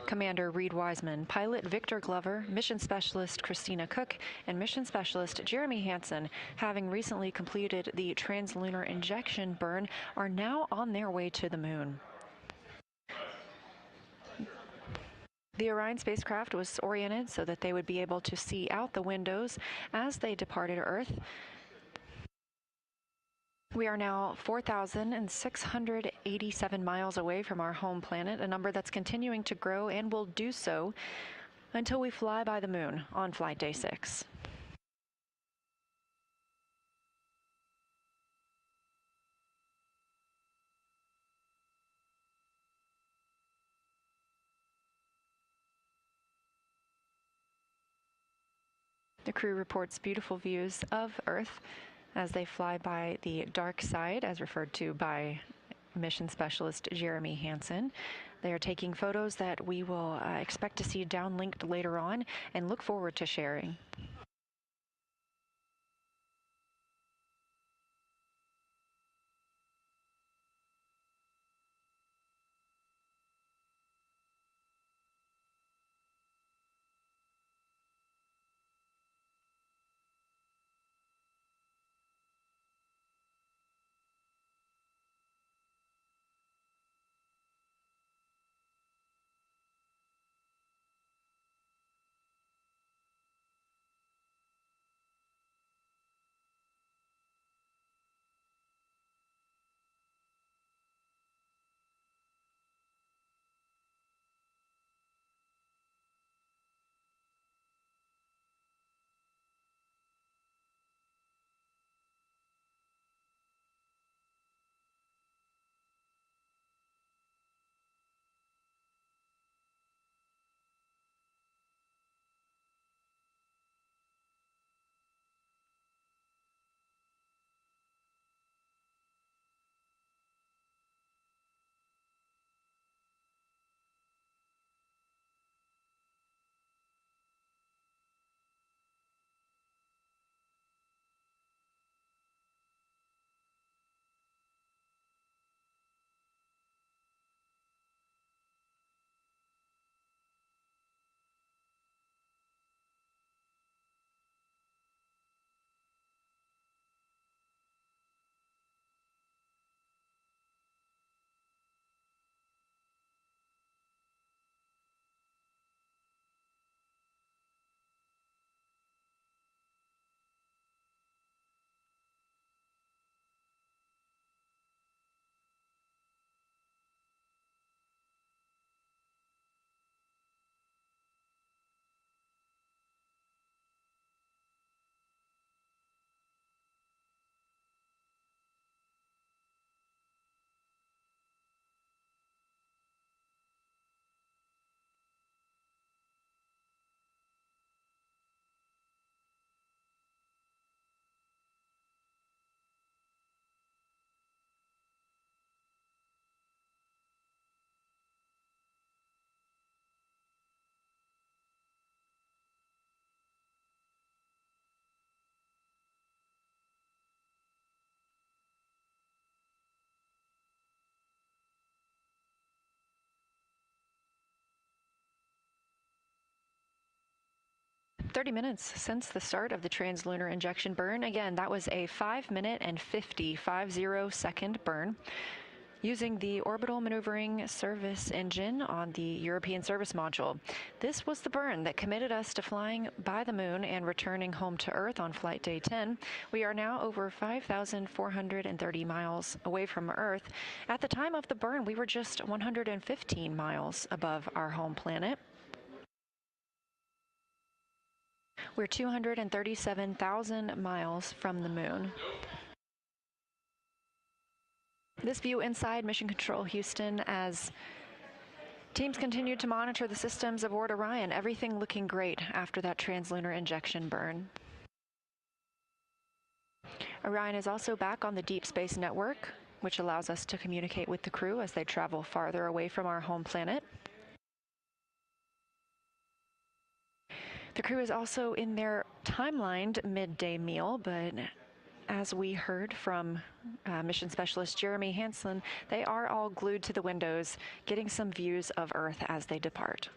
Commander Reed Wiseman, Pilot Victor Glover, Mission Specialist Christina Cook, and Mission Specialist Jeremy Hansen, having recently completed the translunar injection burn, are now on their way to the moon. The Orion spacecraft was oriented so that they would be able to see out the windows as they departed Earth. We are now 4,687 miles away from our home planet, a number that's continuing to grow and will do so until we fly by the moon on flight day 6. The crew reports beautiful views of Earth as they fly by the dark side, as referred to by Mission Specialist Jeremy Hansen. They are taking photos that we will expect to see downlinked later on and look forward to sharing. 30 minutes since the start of the translunar injection burn. Again, that was a 5-minute and 50-second burn using the Orbital Maneuvering Service Engine on the European Service Module. This was the burn that committed us to flying by the moon and returning home to Earth on flight day 10. We are now over 5,430 miles away from Earth. At the time of the burn, we were just 115 miles above our home planet. We're 237,000 miles from the moon. This view inside Mission Control Houston as teams continue to monitor the systems aboard Orion. Everything looking great after that translunar injection burn. Orion is also back on the Deep Space Network, which allows us to communicate with the crew as they travel farther away from our home planet. The crew is also in their timelined midday meal, but as we heard from mission specialist Jeremy Hansen, they are all glued to the windows, getting some views of Earth as they depart.